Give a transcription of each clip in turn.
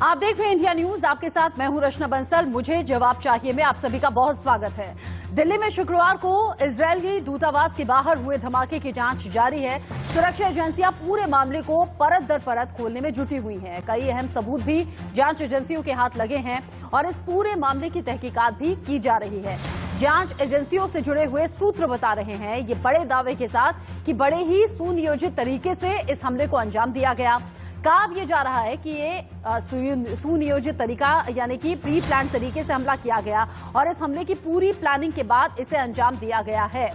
आप देख रहे हैं इंडिया न्यूज। आपके साथ मैं हूं रचना बंसल। मुझे जवाब चाहिए में आप सभी का बहुत स्वागत है। दिल्ली में शुक्रवार को इजरायली दूतावास के बाहर हुए धमाके की जांच जारी है। सुरक्षा एजेंसियां पूरे मामले को परत दर परत खोलने में जुटी हुई हैं। कई अहम सबूत भी जांच एजेंसियों के हाथ लगे हैं और इस पूरे मामले की तहकीकात भी की जा रही है। जांच एजेंसियों से जुड़े हुए सूत्र बता रहे हैं ये बड़े दावे के साथ कि बड़े ही सुनियोजित तरीके से इस हमले को अंजाम दिया गया। कहा ये जा रहा है कि ये सुनियोजित तरीका यानी कि प्री प्लान तरीके से हमला किया गया और इस हमले की पूरी प्लानिंग के बाद इसे अंजाम दिया गया है।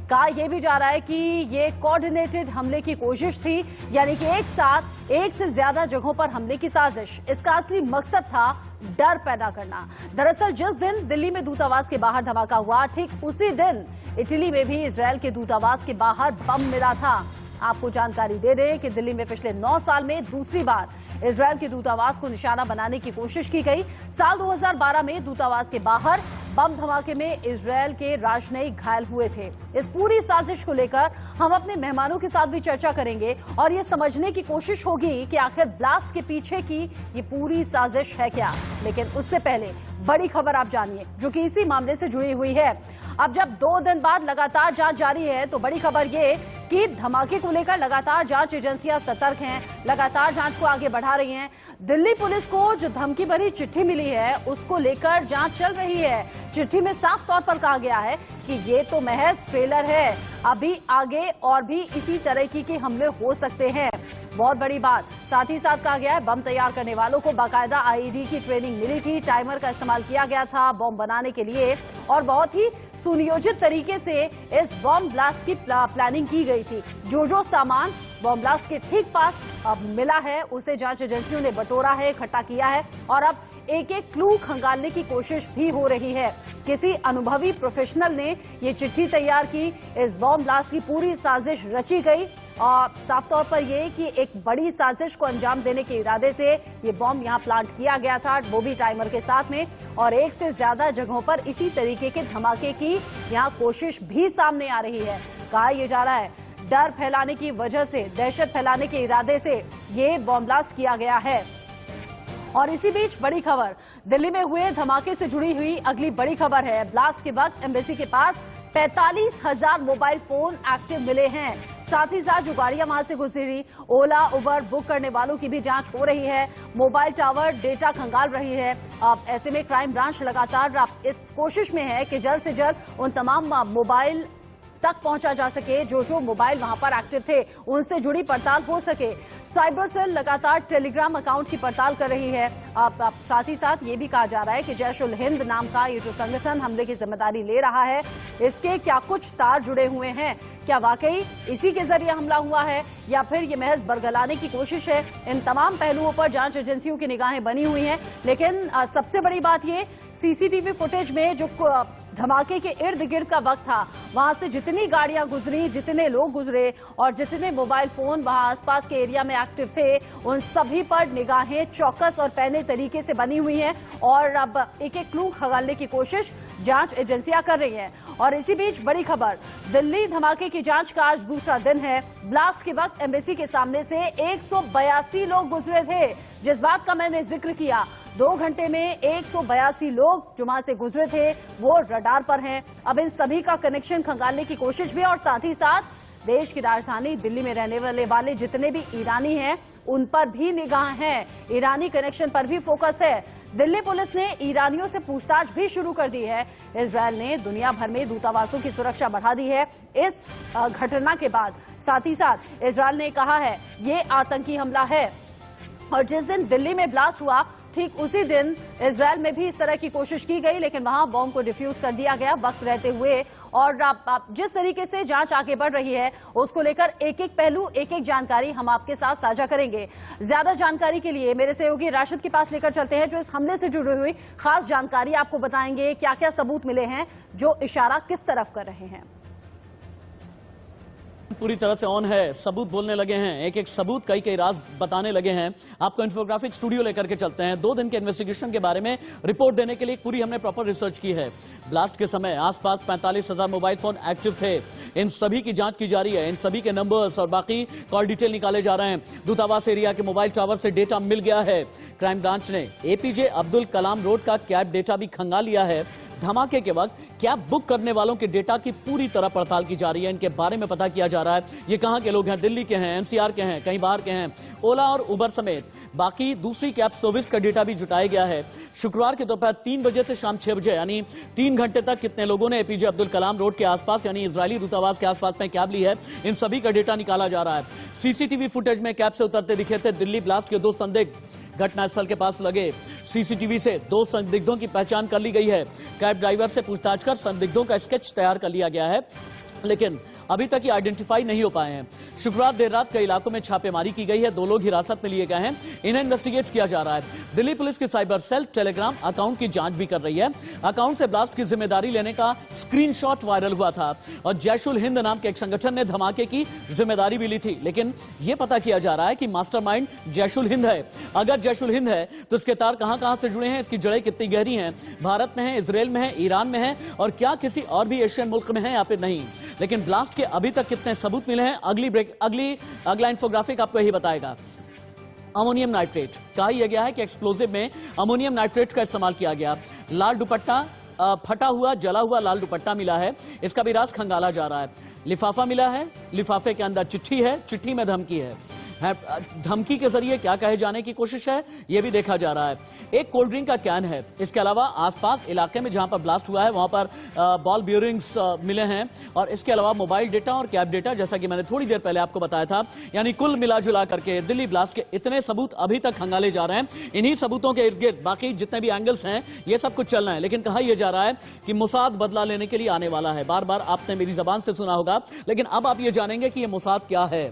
कहा यह भी जा रहा है कि ये कोऑर्डिनेटेड हमले की कोशिश थी, यानी कि एक साथ एक से ज्यादा जगहों पर हमले की साजिश। इसका असली मकसद था डर पैदा करना। दरअसल जिस दिन दिल्ली में दूतावास के बाहर धमाका हुआ, ठीक उसी दिन इटली में भी इजरायल के दूतावास के बाहर बम मिला था। आपको जानकारी दे दें कि दिल्ली में पिछले 9 साल में दूसरी बार इजरायल के दूतावास को निशाना बनाने की कोशिश की गई। साल 2012 में दूतावास के बाहर बम धमाके में इजरायल के राजनयिक घायल हुए थे। इस पूरी साजिश को लेकर हम अपने मेहमानों के साथ भी चर्चा करेंगे और ये समझने की कोशिश होगी कि आखिर ब्लास्ट के पीछे की ये पूरी साजिश है क्या। लेकिन उससे पहले बड़ी खबर आप जानिए जो कि इसी मामले से जुड़ी हुई है। अब जब 2 दिन बाद लगातार जांच जारी है तो बड़ी खबर ये कि धमाके को लेकर लगातार जांच एजेंसियां सतर्क हैं, लगातार जांच को आगे बढ़ा रही हैं। दिल्ली पुलिस को जो धमकी भरी चिट्ठी मिली है उसको लेकर जांच चल रही है। चिट्ठी में साफ तौर पर कहा गया है कि ये तो महज ट्रेलर है, अभी आगे और भी इसी तरह के हमले हो सकते हैं। बहुत बड़ी बात साथ ही साथ कहा गया है बम तैयार करने वालों को बाकायदा आईईडी की ट्रेनिंग मिली थी, टाइमर का इस्तेमाल किया गया था बम बनाने के लिए और बहुत ही सुनियोजित तरीके से इस बम ब्लास्ट की प्लानिंग की गई थी। जो सामान बम ब्लास्ट के ठीक पास अब मिला है उसे जांच एजेंसियों ने बटोरा है, इकट्ठा किया है और अब एक एक क्लू खंगालने की कोशिश भी हो रही है। किसी अनुभवी प्रोफेशनल ने ये चिट्ठी तैयार की, इस बम ब्लास्ट की पूरी साजिश रची गई और साफ तौर पर ये कि एक बड़ी साजिश को अंजाम देने के इरादे से ये बम यहां प्लांट किया गया था, वो भी टाइमर के साथ में, और एक से ज्यादा जगहों पर इसी तरीके के धमाके की यहां कोशिश भी सामने आ रही है। कहा यह जा रहा है डर फैलाने की वजह से, दहशत फैलाने के इरादे से ये बम ब्लास्ट किया गया है। और इसी बीच बड़ी खबर, दिल्ली में हुए धमाके से जुड़ी हुई अगली बड़ी खबर है। ब्लास्ट के वक्त एम्बेसी के पास 45,000 मोबाइल फोन एक्टिव मिले हैं। साथ ही साथ जो गाड़ियां वहां से गुजरी, ओला उबर बुक करने वालों की भी जांच हो रही है। मोबाइल टावर डेटा खंगाल रही है। अब ऐसे में क्राइम ब्रांच लगातार इस कोशिश में है कि जल्द से जल्द उन तमाम मोबाइल तक पहुंचा जा सके जो मोबाइल वहां पर एक्टिव थे, उनसे जुड़ी पड़ताल हो सके। साइबर सेल लगातार टेलीग्राम अकाउंट की पड़ताल कर रही है। अब साथ ही साथ ये भी कहा जा रहा है कि जैश उल हिंद नाम का ये जो संगठन हमले की जिम्मेदारी ले रहा है, इसके क्या कुछ तार जुड़े हुए हैं, क्या वाकई इसी के जरिए हमला हुआ है या फिर ये महज बरगलाने की कोशिश है। इन तमाम पहलुओं पर जांच एजेंसियों की निगाहें बनी हुई हैं। लेकिन सबसे बड़ी बात ये, सीसीटीवी फुटेज में जो धमाके के इर्द गिर्द का वक्त था, वहां से जितनी गाड़ियां गुजरी, जितने लोग गुजरे और जितने मोबाइल फोन वहां आसपास के एरिया में एक्टिव थे, उन सभी पर निगाहें चौकस और पैने तरीके से बनी हुई हैं और अब एक एक क्लू खंगालने की कोशिश जांच एजेंसियां कर रही हैं। और इसी बीच बड़ी खबर, दिल्ली धमाके की जांच का आज दूसरा दिन है। ब्लास्ट के वक्त एम्बेसी के सामने से 182 लोग गुजरे थे। जिस बात का मैंने जिक्र किया, 2 घंटे में 182 लोग जो वहां से गुजरे थे वो रडार पर हैं। अब इन सभी का कनेक्शन खंगालने की कोशिश भी और साथ ही साथ देश की राजधानी दिल्ली में रहने वाले जितने भी ईरानी हैं उन पर भी निगाह है, ईरानी कनेक्शन पर भी फोकस है। दिल्ली पुलिस ने ईरानियों से पूछताछ भी शुरू कर दी है। इजरायल ने दुनिया भर में दूतावासों की सुरक्षा बढ़ा दी है इस घटना के बाद। साथ ही साथ इजरायल ने कहा है ये आतंकी हमला है और जिस दिन दिल्ली में ब्लास्ट हुआ ठीक उसी दिन इजरायल में भी इस तरह की कोशिश की गई, लेकिन वहां बॉम्ब को डिफ्यूज कर दिया गया वक्त रहते हुए। और जिस तरीके से जांच आगे बढ़ रही है उसको लेकर एक एक पहलू, एक एक जानकारी हम आपके साथ साझा करेंगे। ज्यादा जानकारी के लिए मेरे सहयोगी राशिद के पास लेकर चलते हैं जो इस हमले से जुड़ी हुई खास जानकारी आपको बताएंगे, क्या क्या सबूत मिले हैं जो इशारा किस तरफ कर रहे हैं। पूरी तरह से ऑन है, सबूत बोलने लगे हैं, एक एक सबूत कई कई राज बताने लगे हैं। आपको इन्फोग्राफिक स्टूडियो लेकर के चलते हैं। 2 दिन के इन्वेस्टिगेशन के बारे में रिपोर्ट देने के लिए पूरी हमने प्रॉपर रिसर्च की है। ब्लास्ट के समय आसपास 45,000 मोबाइल फोन एक्टिव थे। इन सभी की जांच की जा रही है, इन सभी के नंबर्स और बाकी कॉल डिटेल निकाले जा रहे हैं। दूतावास एरिया के मोबाइल टावर से डेटा मिल गया है। क्राइम ब्रांच ने एपीजे अब्दुल कलाम रोड का कैब डेटा भी खंगाल लिया है। धमाके के वक्त कैब बुक करने वालों के डेटा की पूरी तरह पड़ताल की जा रही है, इनके बारे में पता किया जा रहा है। ये कहां के लोग हैं, दिल्ली के हैं, एनसीआर के हैं, कहीं बाहर के हैं। ओला और उबर समेत बाकी दूसरी कैब सर्विस का डेटा भी जुटाया गया है। शुक्रवार के दोपहर 3 बजे से शाम 6 बजे यानी 3 घंटे तक कितने लोगों ने एपीजे अब्दुल कलाम रोड के आसपास यानी इजरायली दूतावास के आसपास में कैब ली है, इन सभी का डेटा निकाला जा रहा है। सीसीटीवी फुटेज में कैब से उतरते दिखे थे दिल्ली ब्लास्ट के 2 संदिग्ध। घटनास्थल के पास लगे सीसीटीवी से 2 संदिग्धों की पहचान कर ली गई है। कैब ड्राइवर से पूछताछ कर संदिग्धों का स्केच तैयार कर लिया गया है, लेकिन अभी तक ये आइडेंटिफाई नहीं हो पाए हैं। शुक्रवार देर रात कई इलाकों में छापेमारी की गई है। 2 लोग हिरासत में लिए गए हैं, इन्हें इन्वेस्टिगेट किया जा रहा है। दिल्ली पुलिस की साइबर सेल टेलीग्राम अकाउंट की जांच भी कर रही है। अकाउंट से ब्लास्ट की जिम्मेदारी लेने का स्क्रीनशॉट वायरल हुआ था और जैशुल हिंद नाम के एक संगठन ने धमाके की जिम्मेदारी भी ली थी, लेकिन यह पता किया जा रहा है कि मास्टरमाइंड जैशुल हिंद है। अगर जैशुल हिंद है तो इसके तार कहां से जुड़े हैं, इसकी जड़ें कितनी गहरी हैं, भारत में है, इजरायल में है, ईरान में है और क्या किसी और भी एशियन मुल्क में है या फिर नहीं। लेकिन ब्लास्ट के अभी तक कितने सबूत मिले हैं, अगला इन्फोग्राफिक आपको यही बताएगा। अमोनियम नाइट्रेट कहा यह गया है कि एक्सप्लोजिव में अमोनियम नाइट्रेट का इस्तेमाल किया गया। लाल दुपट्टा, फटा हुआ जला हुआ लाल दुपट्टा मिला है, इसका भी राज खंगाला जा रहा है। लिफाफा मिला है, लिफाफे के अंदर चिट्ठी है, चिट्ठी में धमकी है। धमकी के जरिए क्या कहे जाने की कोशिश है, यह भी देखा जा रहा है। एक कोल्ड ड्रिंक का कैन है। इसके अलावा आसपास इलाके में जहां पर ब्लास्ट हुआ है वहां पर बॉल बियरिंग्स मिले हैं और इसके अलावा मोबाइल डेटा और कैब डेटा, जैसा कि मैंने थोड़ी देर पहले आपको बताया था। यानी कुल मिला जुला करके दिल्ली ब्लास्ट के इतने सबूत अभी तक खंगाले जा रहे हैं। इन्हीं सबूतों के इर्द गिर्द बाकी जितने भी एंगल्स हैं ये सब कुछ चल रहा है, लेकिन कहा यह जा रहा है कि मोसाद बदला लेने के लिए आने वाला है। बार बार आपने मेरी जबान से सुना होगा, लेकिन अब आप ये जानेंगे कि यह मोसाद क्या है।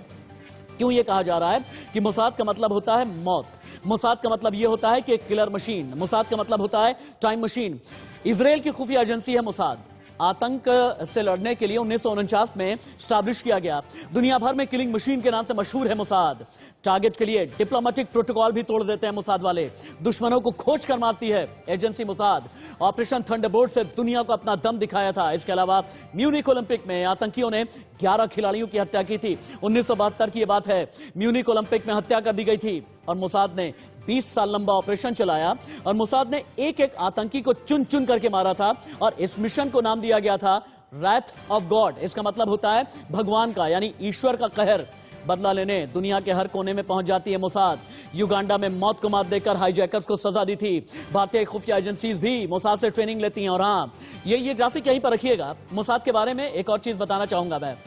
क्यों ये कहा जा रहा है कि मोसाद का मतलब होता है मौत, मोसाद का मतलब यह होता है कि एक किलर मशीन, मोसाद का मतलब होता है टाइम मशीन। इजराइल की खुफिया एजेंसी है मोसाद। आतंक से लड़ने के लिए 1949 में स्टैब्लिश किया गया। दुनिया भर में किलिंग मशीन के नाम से मशहूर है मोसाद। टारगेट के लिए डिप्लोमेटिक प्रोटोकॉल भी तोड़ देते हैं मोसाद वाले, दुश्मनों को खोज कर मारती है एजेंसी मोसाद। ऑपरेशन थंडरबोल्ट से दुनिया को अपना दम दिखाया था। इसके अलावा म्यूनिक ओलंपिक में आतंकियों ने 11 खिलाड़ियों की हत्या की थी। 1972 की यह बात है। म्यूनिक ओलंपिक में हत्या कर दी गई थी और मोसाद ने 20 साल लंबा ऑपरेशन चलाया और मोसाद ने एक एक आतंकी को चुन चुन करके मारा था और इस मिशन को नाम दिया गया था रैथ ऑफ गॉड। इसका मतलब होता है भगवान का यानी ईश्वर का कहर। बदला लेने दुनिया के हर कोने में पहुंच जाती है मोसाद। युगांडा में मौत को मात देकर हाईजैकर्स को सजा दी थी। भारतीय खुफिया एजेंसीज भी मोसाद से ट्रेनिंग लेती हैं। और हाँ, ये ग्राफिक यहीं पर रखिएगा। मोसाद के बारे में एक और चीज बताना चाहूंगा मैं।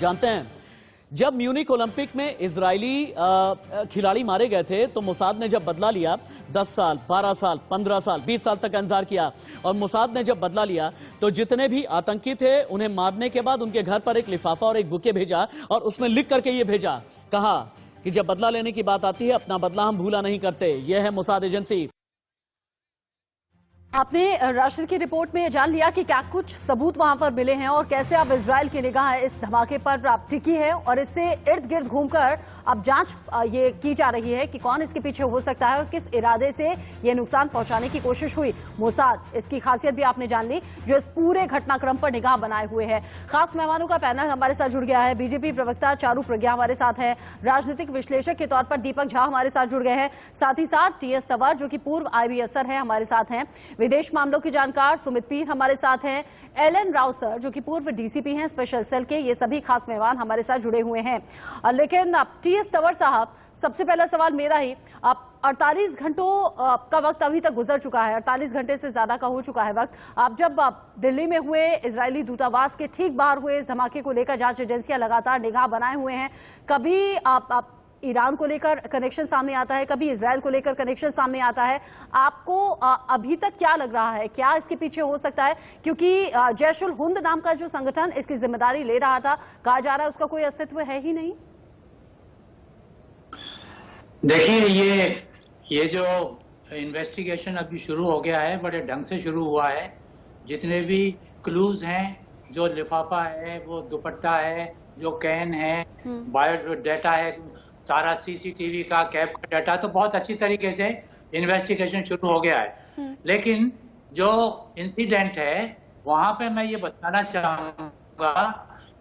जानते हैं जब म्यूनिक ओलंपिक में इजरायली खिलाड़ी मारे गए थे तो मोसाद ने जब बदला लिया 10 साल, 12 साल, 15 साल, 20 साल तक इंतजार किया और मोसाद ने जब बदला लिया तो जितने भी आतंकी थे उन्हें मारने के बाद उनके घर पर एक लिफाफा और एक बुके भेजा और उसमें लिख करके ये भेजा, कहा कि जब बदला लेने की बात आती है अपना बदला हम भूला नहीं करते। यह है मोसाद एजेंसी। आपने राशिद की रिपोर्ट में जान लिया कि क्या कुछ सबूत वहां पर मिले हैं और कैसे अब इजराइल की निगाह इस धमाके पर अब टिकी है और इससे इर्द गिर्द घूमकर अब जांच ये की जा रही है कि कौन इसके पीछे हो सकता है और किस इरादे से ये नुकसान पहुंचाने की कोशिश हुई। मोसाद, इसकी खासियत भी आपने जान ली जो इस पूरे घटनाक्रम पर निगाह बनाए हुए है। खास मेहमानों का पैनल हमारे साथ जुड़ गया है। बीजेपी प्रवक्ता चारू प्रज्ञा हमारे साथ है, राजनीतिक विश्लेषक के तौर पर दीपक झा हमारे साथ जुड़ गए हैं, साथ ही साथ टीएस तंवर जो कि पूर्व आईबीएसर है हमारे साथ हैं, विदेश मामलों के जानकार सुमित पीर हमारे साथ हैं, एलन राव सर जो कि पूर्व डीसीपी हैं स्पेशल सेल के। ये सभी खास मेहमान हमारे साथ जुड़े हुए हैं। लेकिन अब टीएस तंवर साहब, सबसे पहला सवाल मेरा ही, आप 48 घंटों का वक्त अभी तक गुजर चुका है, 48 घंटे से ज्यादा का हो चुका है वक्त। आप जब दिल्ली में हुए, इजरायली दूतावास के ठीक बाहर हुए इस धमाके को लेकर जांच एजेंसियां लगातार निगाह बनाए हुए हैं। कभी आप ईरान को लेकर कनेक्शन सामने आता है, कभी इजराइल को लेकर कनेक्शन सामने आता है। आपको अभी तक क्या लग रहा है, क्या इसके पीछे हो सकता है? क्योंकि जैशुल हिंद नाम का जो संगठन इसकी जिम्मेदारी ले रहा था, कहा जा रहा है उसका कोई अस्तित्व है ही नहीं। देखिए, ये जो इन्वेस्टिगेशन अभी शुरू हो गया है बड़े ढंग से शुरू हुआ है। जितने भी क्लूज हैं, जो लिफाफा है, वो दुपट्टा है, जो कैन है, बायो डाटा है, सारा सीसीटीवी का, कैब का डाटा, तो बहुत अच्छी तरीके से इन्वेस्टिगेशन शुरू हो गया है। लेकिन जो इंसिडेंट है वहां पे मैं ये बताना चाहूंगा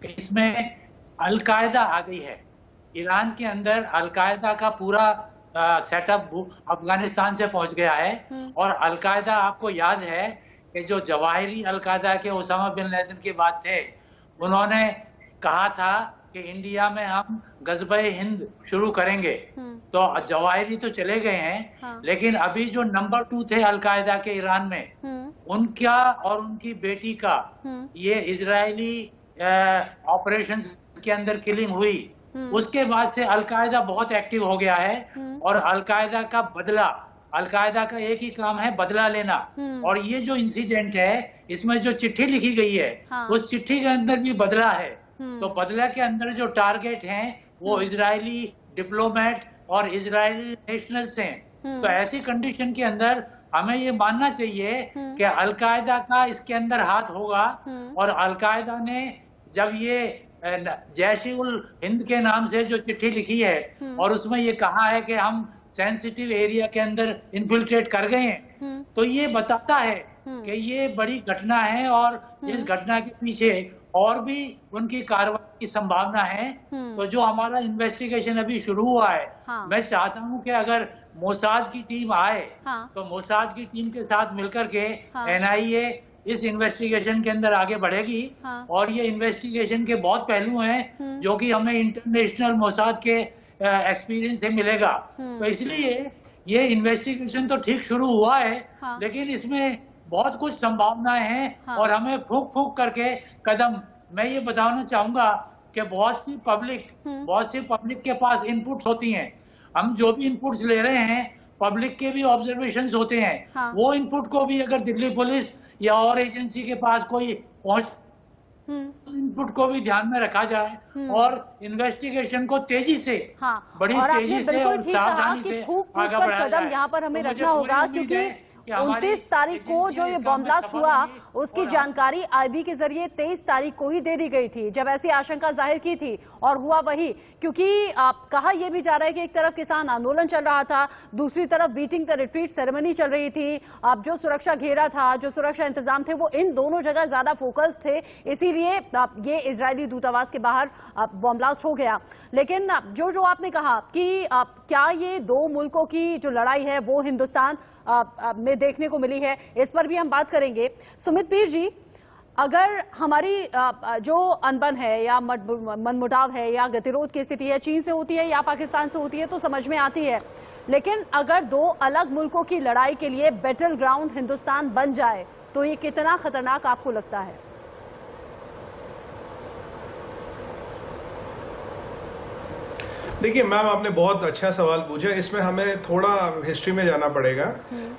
कि इसमें अलकायदा आ गई है। ईरान के अंदर अलकायदा का पूरा सेटअप अफगानिस्तान से पहुंच गया है। और अलकायदा, आपको याद है कि जो जवाहिरी अलकायदा के ओसामा बिन लादेन के बाद थे, उन्होंने कहा था कि इंडिया में हम गज़बे हिंद शुरू करेंगे। तो जवाहिरी तो चले गए हैं, लेकिन अभी जो नंबर 2 थे अलकायदा के ईरान में, उनका और उनकी बेटी का ये इजरायली ऑपरेशंस के अंदर किलिंग हुई। उसके बाद से अलकायदा बहुत एक्टिव हो गया है। और अलकायदा का बदला, अलकायदा का एक ही काम है, बदला लेना। और ये जो इंसिडेंट है, इसमें जो चिट्ठी लिखी गई है, उस चिट्ठी के अंदर भी बदला है। तो बदला के अंदर जो टारगेट हैं वो इजरायली डिप्लोमेट और इजरायली नेशनल्स हैं। तो ऐसी कंडीशन के अंदर हमें ये मानना चाहिए कि अलकायदा का इसके अंदर हाथ होगा। और अलकायदा ने जब ये जैश उल हिंद के नाम से जो चिट्ठी लिखी है और उसमें ये कहा है कि हम सेंसिटिव एरिया के अंदर इन्फिल्ट्रेट कर गए हैं, तो ये बताता है कि ये बड़ी घटना है और इस घटना के पीछे और भी उनकी कार्रवाई की संभावना है। तो जो हमारा इन्वेस्टिगेशन अभी शुरू हुआ है, मैं चाहता हूं कि अगर मोसाद की टीम आए, तो मोसाद की टीम के साथ मिलकर के NIA इस इन्वेस्टिगेशन के अंदर आगे बढ़ेगी। और ये इन्वेस्टिगेशन के बहुत पहलू हैं जो कि हमें इंटरनेशनल मोसाद के एक्सपीरियंस से मिलेगा। तो इसलिए ये इन्वेस्टिगेशन तो ठीक शुरू हुआ है, लेकिन इसमें बहुत कुछ संभावनाएं हैं। और हमें फूक फूक करके कदम, मैं ये बताना चाहूंगा कि बहुत सी पब्लिक के पास इनपुट्स होती हैं। हम जो भी इनपुट्स ले रहे हैं, पब्लिक के भी ऑब्जर्वेशंस होते हैं। वो इनपुट को भी अगर दिल्ली पुलिस या और एजेंसी के पास कोई पहुंच, इनपुट को भी ध्यान में रखा जाए और इन्वेस्टिगेशन को तेजी से, बड़ी तेजी से और सावधानी से आगे बढ़ाया जाए। यहाँ पर हमें रखना होगा, क्योंकि 29 तारीख को जो ये बम ब्लास्ट हुआ उसकी जानकारी IB के जरिए 23 तारीख को ही दे दी गई थी, जब ऐसी आशंका जाहिर की थी। और हुआ वही, क्योंकि कहा यह भी जा रहा है कि एक तरफ किसान आंदोलन चल रहा था, दूसरी तरफ बीटिंग द रिट्रीट सेरेमनी चल रही थी। अब जो सुरक्षा घेरा था, जो सुरक्षा इंतजाम थे, वो इन दोनों जगह ज्यादा फोकस्ड थे। इसीलिए ये इजरायली दूतावास के बाहर बम ब्लास्ट हो गया। लेकिन जो आपने कहा कि क्या ये दो मुल्कों की जो लड़ाई है वो हिंदुस्तान में देखने को मिली है, इस पर भी हम बात करेंगे। सुमित पीर जी, अगर हमारी जो अनबन है या मनमुटाव है या गतिरोध की स्थिति है, चीन से होती है या पाकिस्तान से होती है, तो समझ में आती है। लेकिन अगर दो अलग मुल्कों की लड़ाई के लिए बैटल ग्राउंड हिंदुस्तान बन जाए, तो ये कितना खतरनाक आपको लगता है? देखिए मैम, आपने बहुत अच्छा सवाल पूछा। इसमें हमें थोड़ा हिस्ट्री में जाना पड़ेगा।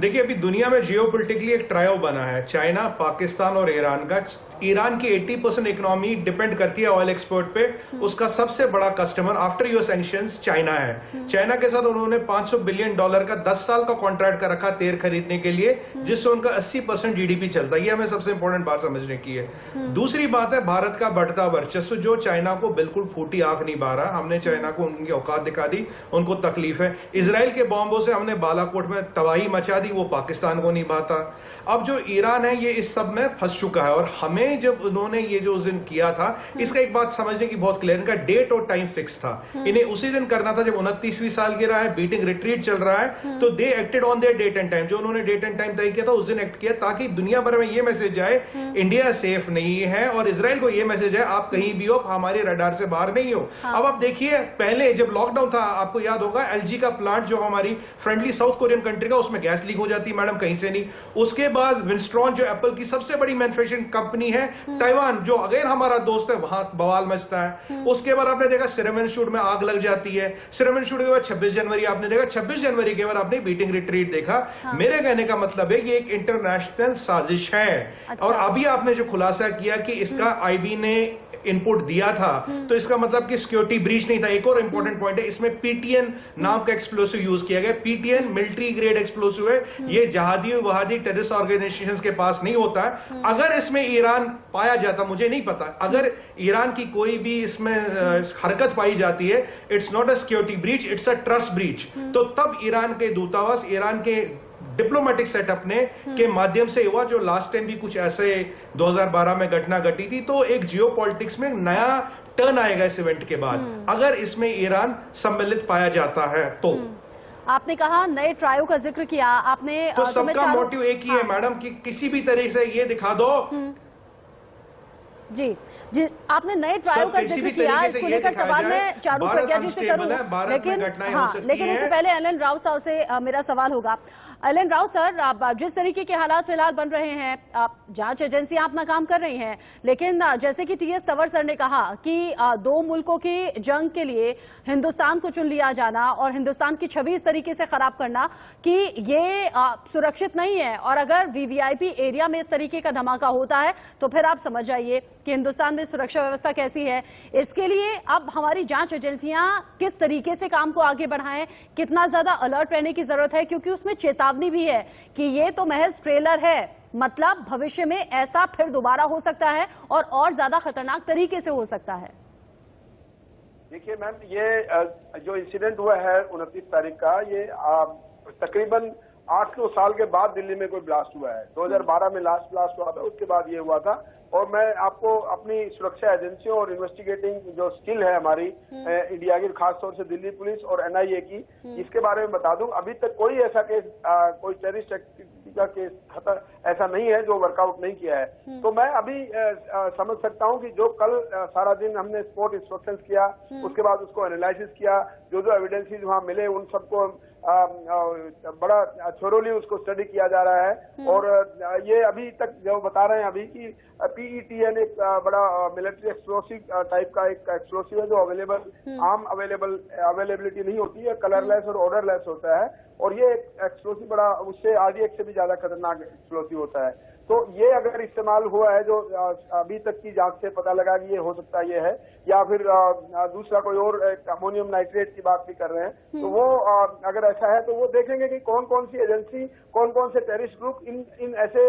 देखिए, अभी दुनिया में जियोपॉलिटिकली एक ट्रायो बना है, चाइना, पाकिस्तान और ईरान का। ईरान की 80% इकोनॉमी डिपेंड करती है ऑयल एक्सपोर्ट पे। उसका सबसे बड़ा customer after US sanctions China है। चाइना के साथ उन्होंने $500 बिलियन का 10 साल का कॉन्ट्रैक्ट कर रखा तेल खरीदने के लिए, जिससे उनका 80% GDP चलता है। ये हमें सबसे इंपॉर्टेंट बात समझने की है। दूसरी बात है भारत का बढ़ता वर्चस्व, जो चाइना को बिल्कुल फूटी आंख नहीं बा रहा। हमने चाइना को उनकी औकात दिखा दी, उनको तकलीफ है। इसराइल के बॉम्बों से हमने बालाकोट में तबाही मचा दी, वो पाकिस्तान को नहीं भाता। अब जो ईरान है ये इस सब में फंस चुका है। और हमें जब उन्होंने ये जो उस दिन किया था, इसका एक बात समझने की बहुत क्लियर, इनका डेट और टाइम फिक्स था। इन्हें उसी दिन करना था जब 29वीं सालगिरह है, बीटिंग रिट्रीट चल रहा है। तो they acted on their date and time. जो उन्होंने डेट एंड टाइम तय किया था उस दिन एक्ट किया, ताकि दुनिया भर में ये मैसेज जाए इंडिया सेफ नहीं है, और इसराइल को ये मैसेज है आप कहीं भी हो, हमारे रडार से बाहर नहीं हो। अब आप देखिए, पहले जब लॉकडाउन था, आपको याद होगा LG का प्लांट जो हमारी फ्रेंडली साउथ कोरियन कंट्री का, उसमें गैस लीक हो जाती है मैडम, कहीं से नहीं। उसके बाद विंस्ट्रॉन जो एप्पल की सबसे बड़ी मैन्युफैक्चरिंग कंपनी है, ताइवान जो अगेन हमारा दोस्त है, वहां बवाल मचता है। उसके बाद आपने देखा सिरम इंस्टीट्यूट में आग लग जाती है। सिरम इंस्टीट्यूट के बाद 26 जनवरी आपने देखा, 26 जनवरी के बाद आपने बीटिंग रिट्रीट देखा। मेरे कहने का मतलब है कि एक इंटरनेशनल साजिश है। और अभी आपने जो खुलासा किया कि इसका IB ने इनपुट दिया था तो इसका मतलब कि सिक्योरिटी ब्रीच नहीं था। एक और इंपॉर्टेंट पॉइंट है, इसमें पीटीएन नाम का एक्सप्लोसिव यूज किया गया। पीटीएन मिलिट्री ग्रेड एक्सप्लोसिव है, ये जहादी वहादी टेररिस्ट ऑर्गेनाइजेशंस के पास नहीं होता है। अगर इसमें ईरान पाया जाता, मुझे नहीं पता, अगर ईरान की कोई भी इसमें हरकत पाई जाती है, it's not a security breach, it's a trust breach. तो तब ईरान के दूतावास, ईरान के डिप्लोमेटिक सेटअप ने के माध्यम से हुआ, जो लास्ट टाइम भी कुछ ऐसे 2012 में घटना घटी थी। तो एक जियोपॉलिटिक्स में नया टर्न आएगा इस इवेंट के बाद, अगर इसमें ईरान सम्मिलित पाया जाता है तो। आपने कहा नए ट्रायो का जिक्र किया आपने, तो सबका मोटिव एक ही है मैडम कि किसी भी तरीके से ये दिखा दो। जी जी, आपने नए ट्रायल का जिक्र किया, इसको लेकर सवाल मैं चारू प्रज्ञा जी से करूं, लेकिन लेकिन इससे पहले एलन राव साहब से मेरा सवाल होगा। एलन राव सर, जिस तरीके के हालात फिलहाल बन रहे हैं, जांच एजेंसियां अपना काम कर रही हैं, लेकिन जैसे कि टीएस तंवर सर ने कहा कि दो मुल्कों की जंग के लिए हिंदुस्तान को चुन लिया जाना और हिंदुस्तान की छवि इस तरीके से खराब करना कि ये सुरक्षित नहीं है, और अगर वीवीआईपी एरिया में इस तरीके का धमाका होता है तो फिर आप समझ जाइए कि हिंदुस्तान में सुरक्षा व्यवस्था कैसी है। इसके लिए अब हमारी जांच एजेंसियां किस तरीके से काम को आगे बढ़ाएं, कितना ज्यादा अलर्ट रहने की जरूरत है, क्योंकि उसमें चेतावनी भी है कि ये तो महज ट्रेलर है, मतलब भविष्य में ऐसा फिर दोबारा हो सकता है और ज्यादा खतरनाक तरीके से हो सकता है। देखिए मैम, ये जो इंसिडेंट हुआ है 29 तारीख का, ये तकरीबन 8-9 साल के बाद दिल्ली में कोई ब्लास्ट हुआ है। 2012 में लास्ट ब्लास्ट हुआ था, उसके बाद ये हुआ था। और मैं आपको अपनी सुरक्षा एजेंसियों और इन्वेस्टिगेटिंग जो स्किल है हमारी इंडिया की, खासतौर से दिल्ली पुलिस और एनआईए की, इसके बारे में बता दूं। अभी तक कोई ऐसा केस, कोई टेररिस्ट एक्टिविटी का केस ऐसा नहीं है जो वर्कआउट नहीं किया है। तो मैं अभी समझ सकता हूं कि जो कल सारा दिन हमने स्पॉट इंस्पेक्शंस किया, उसके बाद उसको एनालिसिस किया, जो एविडेंसेस वहां मिले उन सबको बड़ा थोरोली उसको स्टडी किया जा रहा है। और ये अभी तक जो बता रहे हैं अभी कि पीईटीएन एक बड़ा मिलिट्री एक्सप्लोसिव टाइप का एक एक्सप्लोसिव है, जो अवेलेबिलिटी नहीं होती है, कलरलेस और ऑर्डरलेस होता है। और ये एक्सप्लोसिव बड़ा, उससे आरडीएक्स से भी ज्यादा खतरनाक एक्सप्लोसिव होता है। तो ये अगर इस्तेमाल हुआ है, जो अभी तक की जांच से पता लगा कि ये हो सकता है, ये है, या फिर दूसरा कोई और अमोनियम नाइट्रेट की बात भी कर रहे हैं, तो वो अगर ऐसा है तो वो देखेंगे कि कौन कौन सी एजेंसी, कौन कौन से टेररिस्ट ग्रुप इन ऐसे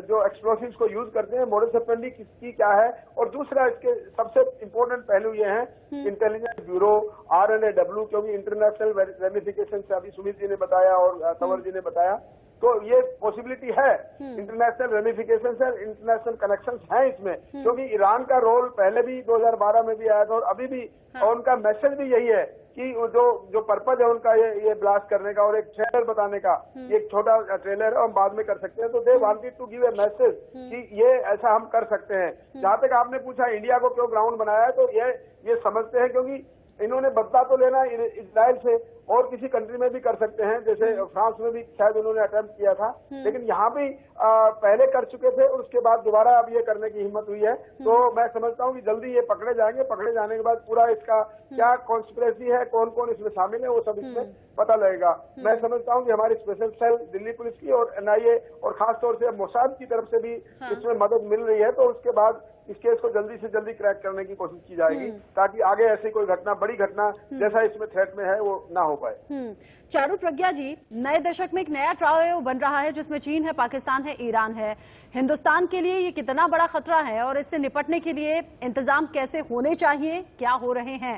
जो एक्सप्लोसिव्स को यूज करते हैं, मोडस ऑपरेंडी किसकी क्या है। और दूसरा इसके सबसे इम्पोर्टेंट पहलू ये है, इंटेलिजेंस ब्यूरो, RNAW, क्योंकि इंटरनेशनल रेमिफिकेशन से अभी सुमित जी ने बताया और तंवर जी ने बताया, तो ये पॉसिबिलिटी है, इंटरनेशनल रेमिफिकेशन है, इंटरनेशनल कनेक्शंस हैं इसमें। क्योंकि ईरान का रोल पहले भी 2012 में भी आया था और अभी भी, और उनका मैसेज भी यही है कि जो पर्पज है उनका ये ब्लास्ट करने का और एक ट्रेलर बताने का, एक छोटा ट्रेलर है, हम बाद में कर सकते हैं। तो they wanted to give a message कि ये ऐसा हम कर सकते हैं। जहां तक आपने पूछा इंडिया को क्यों ग्राउंड बनाया है, तो ये समझते हैं क्योंकि इन्होंने बदला तो लेना इजराइल से और किसी कंट्री में भी कर सकते हैं, जैसे फ्रांस में भी शायद उन्होंने अटेम्प्ट किया था, लेकिन यहाँ भी पहले कर चुके थे और उसके बाद दोबारा अब ये करने की हिम्मत हुई है। तो मैं समझता हूँ कि जल्दी ये पकड़े जाएंगे। पकड़े जाने के बाद पूरा इसका क्या कॉन्स्पिरेसी है, कौन कौन इसमें शामिल है, वो सब इसमें पता लगेगा। मैं समझता हूँ कि हमारी स्पेशल सेल दिल्ली पुलिस की और एनआईए और खासतौर से मोसाद की तरफ से भी इसमें मदद मिल रही है। तो उसके बाद इस केस को जल्दी से जल्दी क्रैक करने की कोशिश की जाएगी, ताकि आगे ऐसी कोई घटना, बड़ी घटना जैसा इसमें थ्रेट में है, वो ना हो पाए। चारू प्रज्ञा जी, नए दशक में एक नया ट्रायो बन रहा है जिसमें चीन है, पाकिस्तान है, ईरान है। हिंदुस्तान के लिए ये कितना बड़ा खतरा है और इससे निपटने के लिए इंतजाम कैसे होने चाहिए, क्या हो रहे हैं?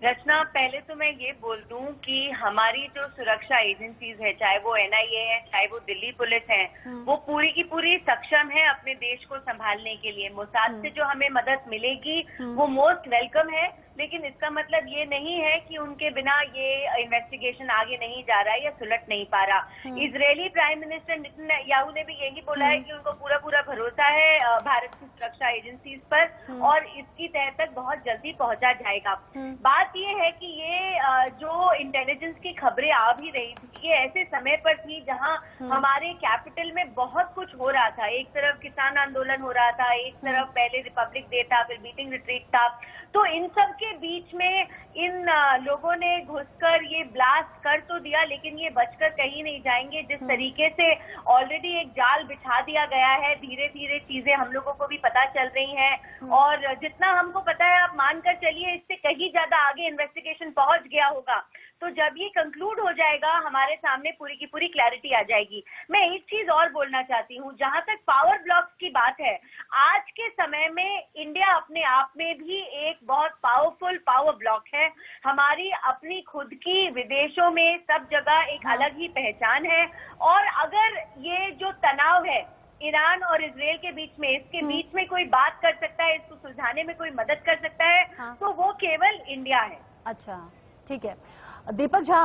रचना, पहले तो मैं ये बोल दूं कि हमारी जो सुरक्षा एजेंसीज है, चाहे वो एनआईए है, चाहे वो दिल्ली पुलिस है, वो पूरी की पूरी सक्षम है अपने देश को संभालने के लिए। मोसाद से जो हमें मदद मिलेगी वो मोस्ट वेलकम है, लेकिन इसका मतलब ये नहीं है कि उनके बिना ये इन्वेस्टिगेशन आगे नहीं जा रहा है या सुलट नहीं पा रहा। इजरायली प्राइम मिनिस्टर नेतन्याहू ने भी यही बोला है कि उनको पूरा पूरा भरोसा है भारत की सुरक्षा एजेंसीज पर और इसकी तह तक बहुत जल्दी पहुंचा जाएगा। बात ये है कि ये जो इंटेलिजेंस की खबरें आ भी रही थी, ये ऐसे समय पर थी जहां हमारे कैपिटल में बहुत कुछ हो रहा था। एक तरफ किसान आंदोलन हो रहा था, एक तरफ पहले रिपब्लिक डे था, फिर बीटिंग रिट्रीट था। तो इन सब के के बीच में इन लोगों ने घुसकर ये ब्लास्ट कर तो दिया, लेकिन ये बचकर कहीं नहीं जाएंगे। जिस तरीके से ऑलरेडी एक जाल बिछा दिया गया है, धीरे धीरे चीजें हम लोगों को भी पता चल रही हैं, और जितना हमको पता है आप मानकर चलिए इससे कहीं ज्यादा आगे इन्वेस्टिगेशन पहुंच गया होगा। तो जब ये कंक्लूड हो जाएगा हमारे सामने पूरी की पूरी क्लैरिटी आ जाएगी। मैं एक चीज और बोलना चाहती हूँ, जहां तक पावर ब्लॉक्स की बात है, आज के समय में इंडिया अपने आप में भी एक बहुत पावरफुल पावर ब्लॉक है। हमारी अपनी खुद की विदेशों में सब जगह एक अलग ही पहचान है, और अगर ये जो तनाव है ईरान और इजराइल के बीच में, इसके बीच में कोई बात कर सकता है, इसको सुलझाने में कोई मदद कर सकता है, तो वो केवल इंडिया है। अच्छा, ठीक है। दीपक झा,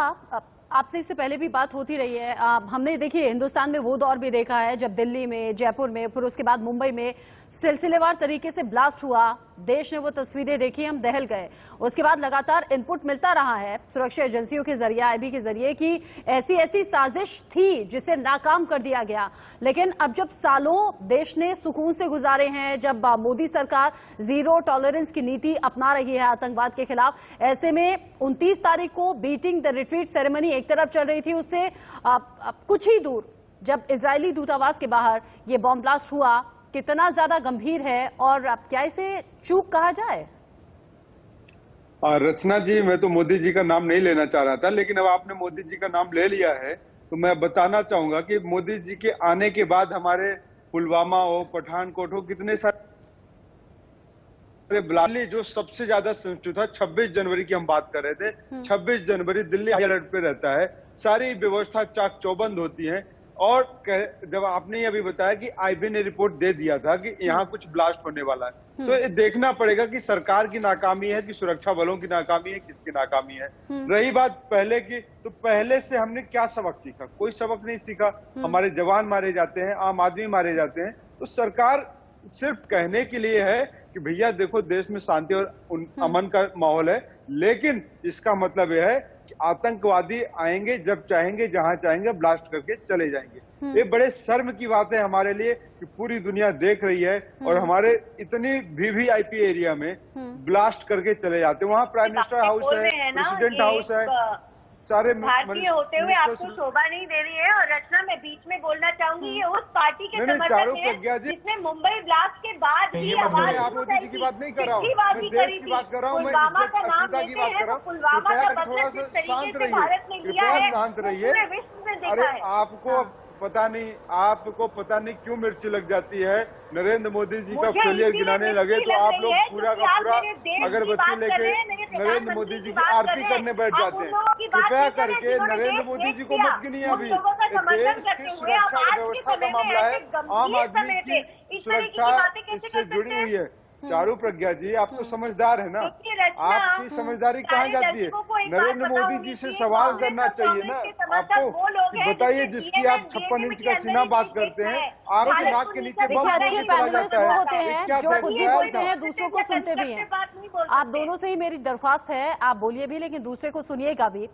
आपसे इससे पहले भी बात होती रही है। हमने देखिए हिंदुस्तान में वो दौर भी देखा है जब दिल्ली में, जयपुर में, फिर उसके बाद मुंबई में सिलसिलेवार तरीके से ब्लास्ट हुआ। देश ने वो तस्वीरें देखी, हम दहल गए। उसके बाद लगातार इनपुट मिलता रहा है सुरक्षा एजेंसियों के जरिए, आईबी के जरिए, कि ऐसी ऐसी साजिश थी जिसे नाकाम कर दिया गया। लेकिन अब जब सालों देश ने सुकून से गुजारे हैं, जब मोदी सरकार जीरो टॉलरेंस की नीति अपना रही है आतंकवाद के खिलाफ, ऐसे में 29 तारीख को बीटिंग द रिट्रीट सेरेमनी एक तरफ चल रही थी, उससे कुछ ही दूर जब इजरायली दूतावास के बाहर ये बॉम्ब ब्लास्ट हुआ, कितना ज्यादा गंभीर है और क्या इसे चूक कहा जाए? रचना जी, मैं तो मोदी जी का नाम नहीं लेना चाह रहा था, लेकिन अब आपने मोदी जी का नाम ले लिया है तो मैं बताना चाहूंगा कि मोदी जी के आने के बाद हमारे पुलवामा हो, पठानकोट हो, कितने सारे ब्लास्ट जो सबसे ज्यादा सेंसिटिव था, 26 जनवरी की हम बात कर रहे थे। 26 जनवरी दिल्ली हाई अलर्ट पे रहता है, सारी व्यवस्था चाक चौबंद होती है। और जब आपने ये अभी बताया कि आईबी ने रिपोर्ट दे दिया था कि यहाँ कुछ ब्लास्ट होने वाला है, तो ये देखना पड़ेगा कि सरकार की नाकामी है कि सुरक्षा बलों की नाकामी है, किसकी नाकामी है। रही बात पहले की, तो पहले से हमने क्या सबक सीखा? कोई सबक नहीं सीखा। हमारे जवान मारे जाते हैं, आम आदमी मारे जाते हैं, तो सरकार सिर्फ कहने के लिए है कि भैया देखो देश में शांति और अमन का माहौल है, लेकिन इसका मतलब यह है कि आतंकवादी आएंगे जब चाहेंगे, जहां चाहेंगे, ब्लास्ट करके चले जाएंगे। ये बड़े शर्म की बात है हमारे लिए कि पूरी दुनिया देख रही है और हमारे इतनी वीवीआईपी एरिया में ब्लास्ट करके चले जाते हैं। वहाँ प्राइम मिनिस्टर हाउस है, प्रेसिडेंट हाउस है, सारे भारतीय होते हुए आपको शोभा नहीं दे रही है। और रचना, मैं बीच में बोलना चाहूंगी, ये उस पार्टी के समर्थक हैं जिसने मुंबई ब्लास्ट के बाद ही आवाज मोदी जी की बात नहीं कर रहा हूँ, मैं देश की बात कर रहा हूँ, मैं पुलवामा का नाम लेते हैं तो पुलवामा का बदला जिस तरीके से भारत ने किया है पूरे विश्व में देखा है। आपको पता नहीं क्यों मिर्ची लग जाती है। नरेंद्र मोदी जी का फेलियर गिनाने लगे तो आप लोग पूरा का पूरा अगरबत्ती लेके नरेंद्र मोदी जी की आरती करने बैठ जाते हैं। कृपया करके नरेंद्र मोदी जी को मत गिनिए। अभी देश की सुरक्षा व्यवस्था का मामला है, आम आदमी की सुरक्षा इससे जुड़ी हुई है। चारू प्रज्ञा जी, आप तो समझदार है ना, आपकी समझदारी कहाँ जाती है? नरेंद्र मोदी जी से सवाल करना चाहिए ना आपको। बताइए, जिसकी आप 56 इंच का सीना बात करते हैं, आपके नाक के नीचे बम अच्छे पैनलिस्ट वो होते हैं जो खुद भी बोलते हैं, दूसरों को सुनते भी हैं। आप दोनों से ही मेरी दरख्वास्त है, आप बोलिए भी लेकिन दूसरे को सुनिएगा भी।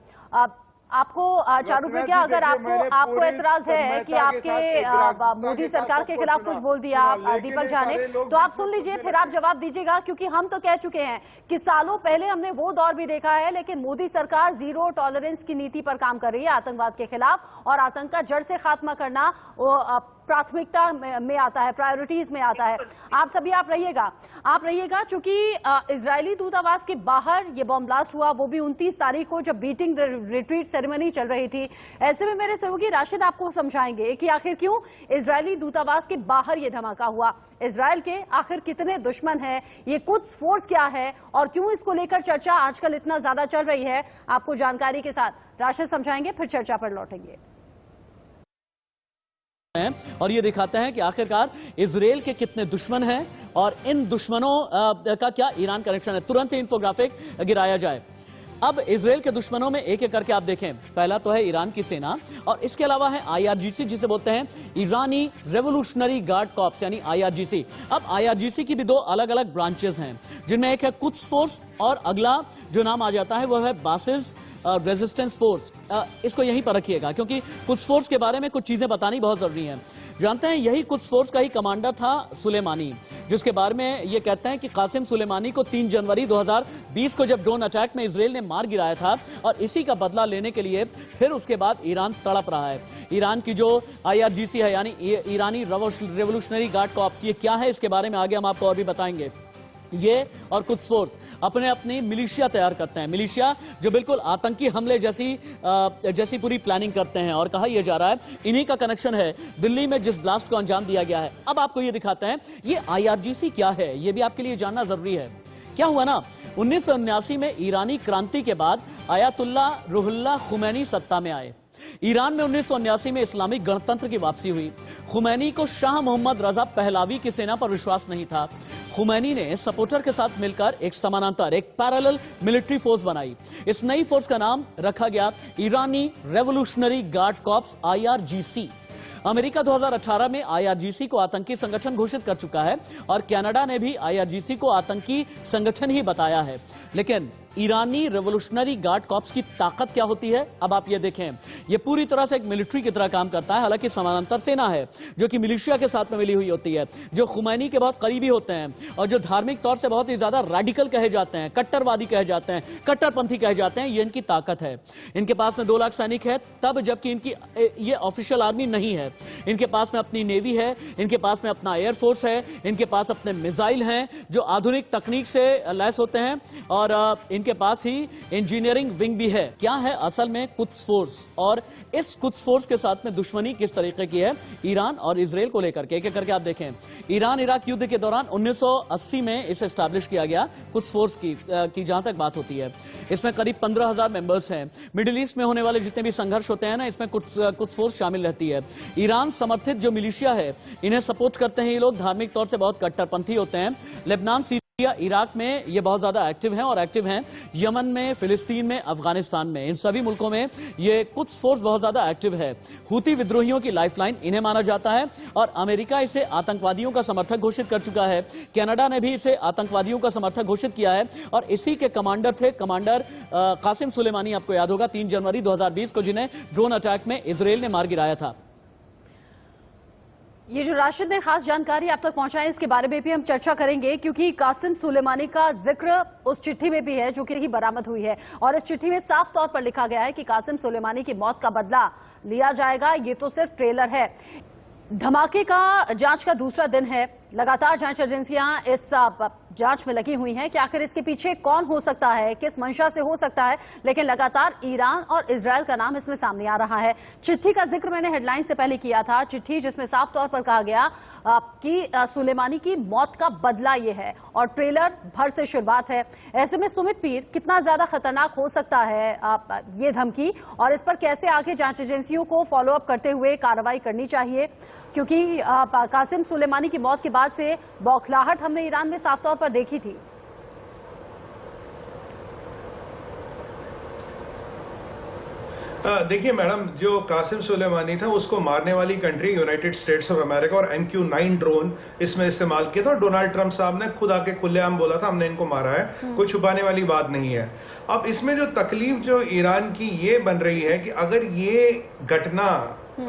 आपको चारू प्रज्ञा, अगर आपको एतराज है कि आपके मोदी सरकार के खिलाफ कुछ बोल दिया दीपक झा ने, तो आप सुन लीजिए, फिर आप जवाब दीजिएगा। क्योंकि हम तो कह चुके हैं कि सालों पहले हमने वो दौर भी देखा है, लेकिन मोदी सरकार जीरो टॉलरेंस की नीति पर काम कर रही है आतंकवाद के खिलाफ, और आतंक का जड़ से खात्मा करना वो प्राथमिकता में आता है, प्रायोरिटीज में आता है। आप रहिएगा चूंकि इजरायली दूतावास के बाहर ये बॉम्ब ब्लास्ट हुआ, वो भी 29 तारीख को जब बीटिंग रिट्रीट सेरेमनी चल रही थी। ऐसे में मेरे सहयोगी राशिद आपको समझाएंगे कि आखिर क्यों इजरायली दूतावास के बाहर ये धमाका हुआ, इजरायल के आखिर कितने दुश्मन हैं, ये कुछ फोर्स क्या है, और क्यों इसको लेकर चर्चा आजकल इतना ज्यादा चल रही है। आपको जानकारी के साथ राशिद समझाएंगे, फिर चर्चा पर लौटेंगे। और ये दिखाते हैं कि आखिरकार इजराइल के कितने दुश्मन हैं और इन दुश्मनों का क्या ईरान कनेक्शन है। तुरंत ही इंफोग्राफिक गिराया जाए। अब इजराइल के दुश्मनों में एक एक करके आप देखें। पहला तो है ईरान की सेना, और इसके अलावा है IRGC, जिसे बोलते हैं ईरानी रेवोल्यूशनरी गार्ड कॉर्प्स, यानी IRGC। अब IRGC की भी दो अलग अलग ब्रांचेस हैं, जिनमें एक है कुद्स फोर्स और अगला जो नाम आ जाता है वो है बासिस रेजिस्टेंस फोर्स। इसको यहीं पर रखिएगा, क्योंकि कुद्स फोर्स के बारे में कुछ चीजें बतानी बहुत जरूरी है। जानते हैं, यही कुद्स फोर्स का ही कमांडर था सुलेमानी, जिसके बारे में ये कहते हैं कि कासिम सुलेमानी को 3 जनवरी 2020 को जब ड्रोन अटैक में इजराइल ने मार गिराया था और इसी का बदला लेने के लिए फिर उसके बाद ईरान तड़प रहा है। ईरान की जो IRGC है यानी ईरानी रेवोल्यूशनरी गार्ड कॉर्प्स, ये क्या है इसके बारे में आगे हम आपको और भी बताएंगे। ये और कुछ फोर्स अपनी मिलिशिया तैयार करते हैं, मिलिशिया जो बिल्कुल आतंकी हमले जैसी पूरी प्लानिंग करते हैं। और कहा यह जा रहा है इन्हीं का कनेक्शन है दिल्ली में जिस ब्लास्ट को अंजाम दिया गया है। अब आपको ये दिखाते हैं ये IRGC क्या है, ये भी आपके लिए जानना जरूरी है। क्या हुआ ना, 1979 में ईरानी क्रांति के बाद आयतुल्लाह रुहुल्लाह खुमैनी सत्ता में आए। ईरान में 1979 में इस्लामिक गणतंत्र की वापसी हुई। खुमैनी को शाह मोहम्मद रजा पहलवी की सेना पर विश्वास नहीं था। खुमैनी ने सपोर्टर के साथ मिलकर एक समानांतर, एक पैरेलल मिलिट्री फोर्स बनाई। इस नई फोर्स का नाम रखा गया ईरानी revolutionary guard corps IRGC। America 2018 में IRGC को आतंकी संगठन घोषित कर चुका है और कनाडा ने भी IRGC को आतंकी संगठन ही बताया है। लेकिन ईरानी रेवोल्यूशनरी गार्ड कॉर्प्स की ताकत क्या होती है, अब आप ये देखें। ये पूरी तरह से एक मिलिट्री की तरह काम करता है, हालांकि समानांतर सेना है जो कि मिलिशिया के साथ में मिली हुई होती है, जो खुमैनी के बहुत करीबी होते हैं और जो धार्मिक तौर से बहुत ही ज्यादा रेडिकल कहे जाते हैं, कट्टरवादी कहे जाते हैं, कट्टरपंथी कहे जाते हैं। ये इनकी ताकत है। इनके पास में 2 लाख सैनिक है तब, जबकि इनकी ये ऑफिशियल आर्मी नहीं है। इनके पास में अपनी नेवी है, इनके पास में अपना एयरफोर्स है, इनके पास अपने मिसाइल हैं जो आधुनिक तकनीक से लैस होते हैं और इनके पास ही इंजीनियरिंग विंग भी है। क्या है असल में कुद्स फोर्स, और इस कुद्स फोर्स के साथ में दुश्मनी किस तरीके की है ईरान और इजराइल को लेकर के, एक एक करके आप देखें। ईरान इराक युद्ध के दौरान 1980 में इसे एस्टैब्लिश किया गया कुद्स फोर्स की जहां तक बात होती है। इसमें करीब 15,000 मेंबर्स हैं। मिडिल ईस्ट में होने वाले जितने भी संघर्ष होते हैं ना, इसमें कुद्स फोर्स शामिल रहती है। ईरान समर्थित जो मिलिशिया है इन्हें सपोर्ट करते हैं ये लोग, धार्मिक तौर से बहुत कट्टरपंथी होते हैं। लेबनान, इराक में ये बहुत ज्यादा एक्टिव हैं और एक्टिव हैं यमन में, फिलिस्तीन में, अफगानिस्तान में। इन सभी मुल्कों में ये कुद्स फोर्स बहुत ज्यादा एक्टिव है। हूती विद्रोहियों की लाइफलाइन इन्हें माना जाता है और अमेरिका इसे आतंकवादियों का समर्थक घोषित कर चुका है। कनाडा ने भी इसे आतंकवादियों का समर्थक घोषित किया है और इसी के कमांडर थे कमांडर कासिम सुलेमानी। आपको याद होगा 3 जनवरी 2020 को जिन्हें ड्रोन अटैक में इजराइल ने मार गिराया था। ये जो राशिद ने खास जानकारी आप तक पहुंचाई, इसके बारे में भी हम चर्चा करेंगे, क्योंकि कासिम सुलेमानी का जिक्र उस चिट्ठी में भी है जो कि बरामद हुई है और इस चिट्ठी में साफ तौर पर लिखा गया है कि कासिम सुलेमानी की मौत का बदला लिया जाएगा। ये तो सिर्फ ट्रेलर है। धमाके का जांच का दूसरा दिन है। लगातार जांच एजेंसियां इस जांच में लगी हुई हैं कि आखिर इसके पीछे कौन हो सकता है, किस मंशा से हो सकता है, लेकिन लगातार ईरान और इजराइल का नाम इसमें सामने आ रहा है। चिट्ठी का जिक्र मैंने हेडलाइन से पहले किया था, चिट्ठी जिसमें साफ तौर पर कहा गया कि सुलेमानी की मौत का बदला ये है और ट्रेलर भर से शुरुआत है। ऐसे में सुमित पीर, कितना ज्यादा खतरनाक हो सकता है ये धमकी और इस पर कैसे आगे जांच एजेंसियों को फॉलो अप करते हुए कार्रवाई करनी चाहिए, क्योंकि कासिम सुलेमानी की मौत के बाद से बौखलाहट हमने ईरान में साफ तौर पर देखी थी। देखिए मैडम, जो कासिम सुलेमानी था उसको मारने वाली country United states of America और MQ-9 ड्रोन इसमें इस्तेमाल किया था और डोनाल्ड ट्रंप साहब ने खुद आके खुलेआम बोला था हमने इनको मारा है, कोई छुपाने वाली बात नहीं है। अब इसमें जो तकलीफ जो ईरान की ये बन रही है कि अगर ये घटना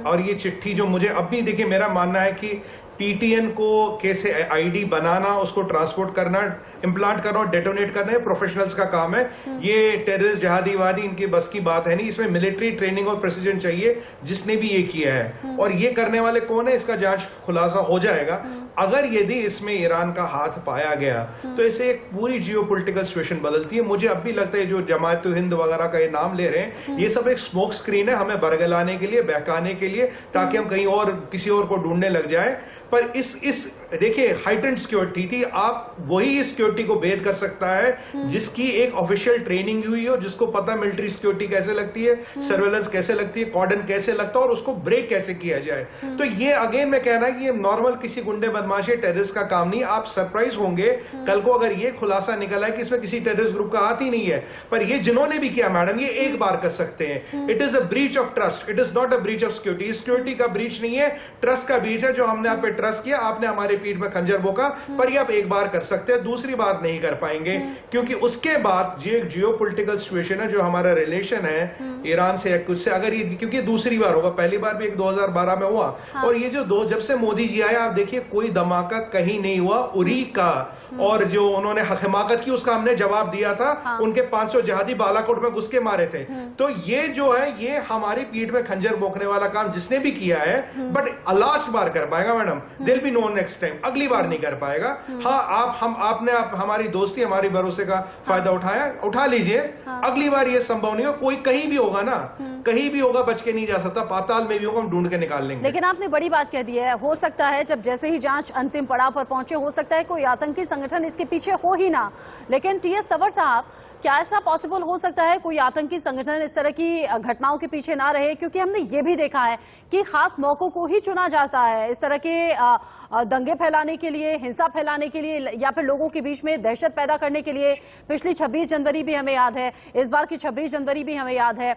और ये चिट्ठी जो मुझे अब भी, देखिए मेरा मानना है कि PTN को कैसे ID बनाना, उसको ट्रांसपोर्ट करना, इम्प्लांट करना और डेटोनेट करना प्रोफेशनल्स का काम है। ये टेररिस्ट जहादीवादी इनकी बस की बात है नहीं। इसमें मिलिट्री ट्रेनिंग और प्रेसिजन चाहिए जिसने भी ये किया है और ये करने वाले कौन है, इसका जांच खुलासा हो जाएगा। अगर यदि इसमें ईरान का हाथ पाया गया तो इसे एक पूरी जियोपॉलिटिकल सिचुएशन बदलती है। मुझे अब भी लगता है जो जमात हिंद वगैरह का ये नाम ले रहे हैं, ये सब एक स्मोक स्क्रीन है हमें बरगलाने के लिए, बहकाने के लिए, ताकि हम कहीं और किसी और को ढूंढने लग जाए। पर इस देखिए हाइटेंड सिक्योरिटी थी, आप वही इस सिक्योरिटी को बेर कर सकता है जिसकी एक ऑफिशियल ट्रेनिंग हुई हो, जिसको पता मिलिट्री सिक्योरिटी कैसे लगती है, सर्वेलेंस कैसे लगती है, कॉर्डन कैसे लगता है और उसको ब्रेक कैसे किया जाए। तो ये अगेन मैं कहना है कि ये नॉर्मल किसी गुंडे बदमाशी टेररिस्ट का काम नहीं। आप सरप्राइज होंगे कल को अगर ये खुलासा निकला है कि इसमें किसी टेररिस्ट ग्रुप का हाथ ही नहीं है। पर ये जिन्होंने भी किया मैडम, ये एक बार कर सकते हैं। It is a breach of trust, it is not a breach of security. Security का ब्रीच नहीं है, ट्रस्ट का ब्रीच है। जो हमने आप पे ट्रस्ट किया, आपने हमारे पीठ में खंजर बोका, पर ये आप एक बार कर सकते हैं, दूसरी बार नहीं कर पाएंगे, क्योंकि उसके बाद ये जियोपॉलिटिकल सिचुएशन है, जो हमारा रिलेशन है ईरान से या कुछ से, अगर ये, क्योंकि दूसरी बार होगा, पहली बार भी एक 2012 में हुआ, और ये जो जब से मोदी जी आए, आप देखिए कोई धमाका कहीं नहीं हुआ। उरी का और जो उन्होंने हिमाकत की, उसका हमने जवाब दिया था। उनके 500 जहादी बालाकोट में घुस के मारे थे। तो ये जो है, ये हमारी पीठ में खंजर बोकने वाला काम जिसने भी किया है, बट लास्ट बार कर पाएगा madam, there be no next time, अगली बार नहीं कर पाएगा। हाँ, आपने हमारी दोस्ती, हमारी भरोसे का फायदा उठा लीजिए, अगली बार ये संभव नहीं हो। कोई कहीं भी होगा ना, कहीं भी होगा, बच के नहीं जा सकता, पाताल में भी होगा, हम ढूंढ के निकाल लेंगे। लेकिन आपने बड़ी बात कह दी है, हो सकता है जब जैसे ही जांच अंतिम पड़ाव पर पहुंचे, हो सकता है कोई आतंकी संगठन इसके पीछे हो ही ना। लेकिन टीएस तंवर साहब, क्या ऐसा पॉसिबल हो सकता है कोई आतंकी संगठन इस तरह की घटनाओं के पीछे ना रहे? क्योंकि हमने ये भी देखा है कि खास मौकों को ही चुना जाता है इस तरह के दंगे फैलाने के लिए, हिंसा फैलाने के लिए, या फिर लोगों के बीच में दहशत पैदा करने के लिए। पिछली 26 जनवरी भी हमें याद है, इस बार की 26 जनवरी भी हमें याद है।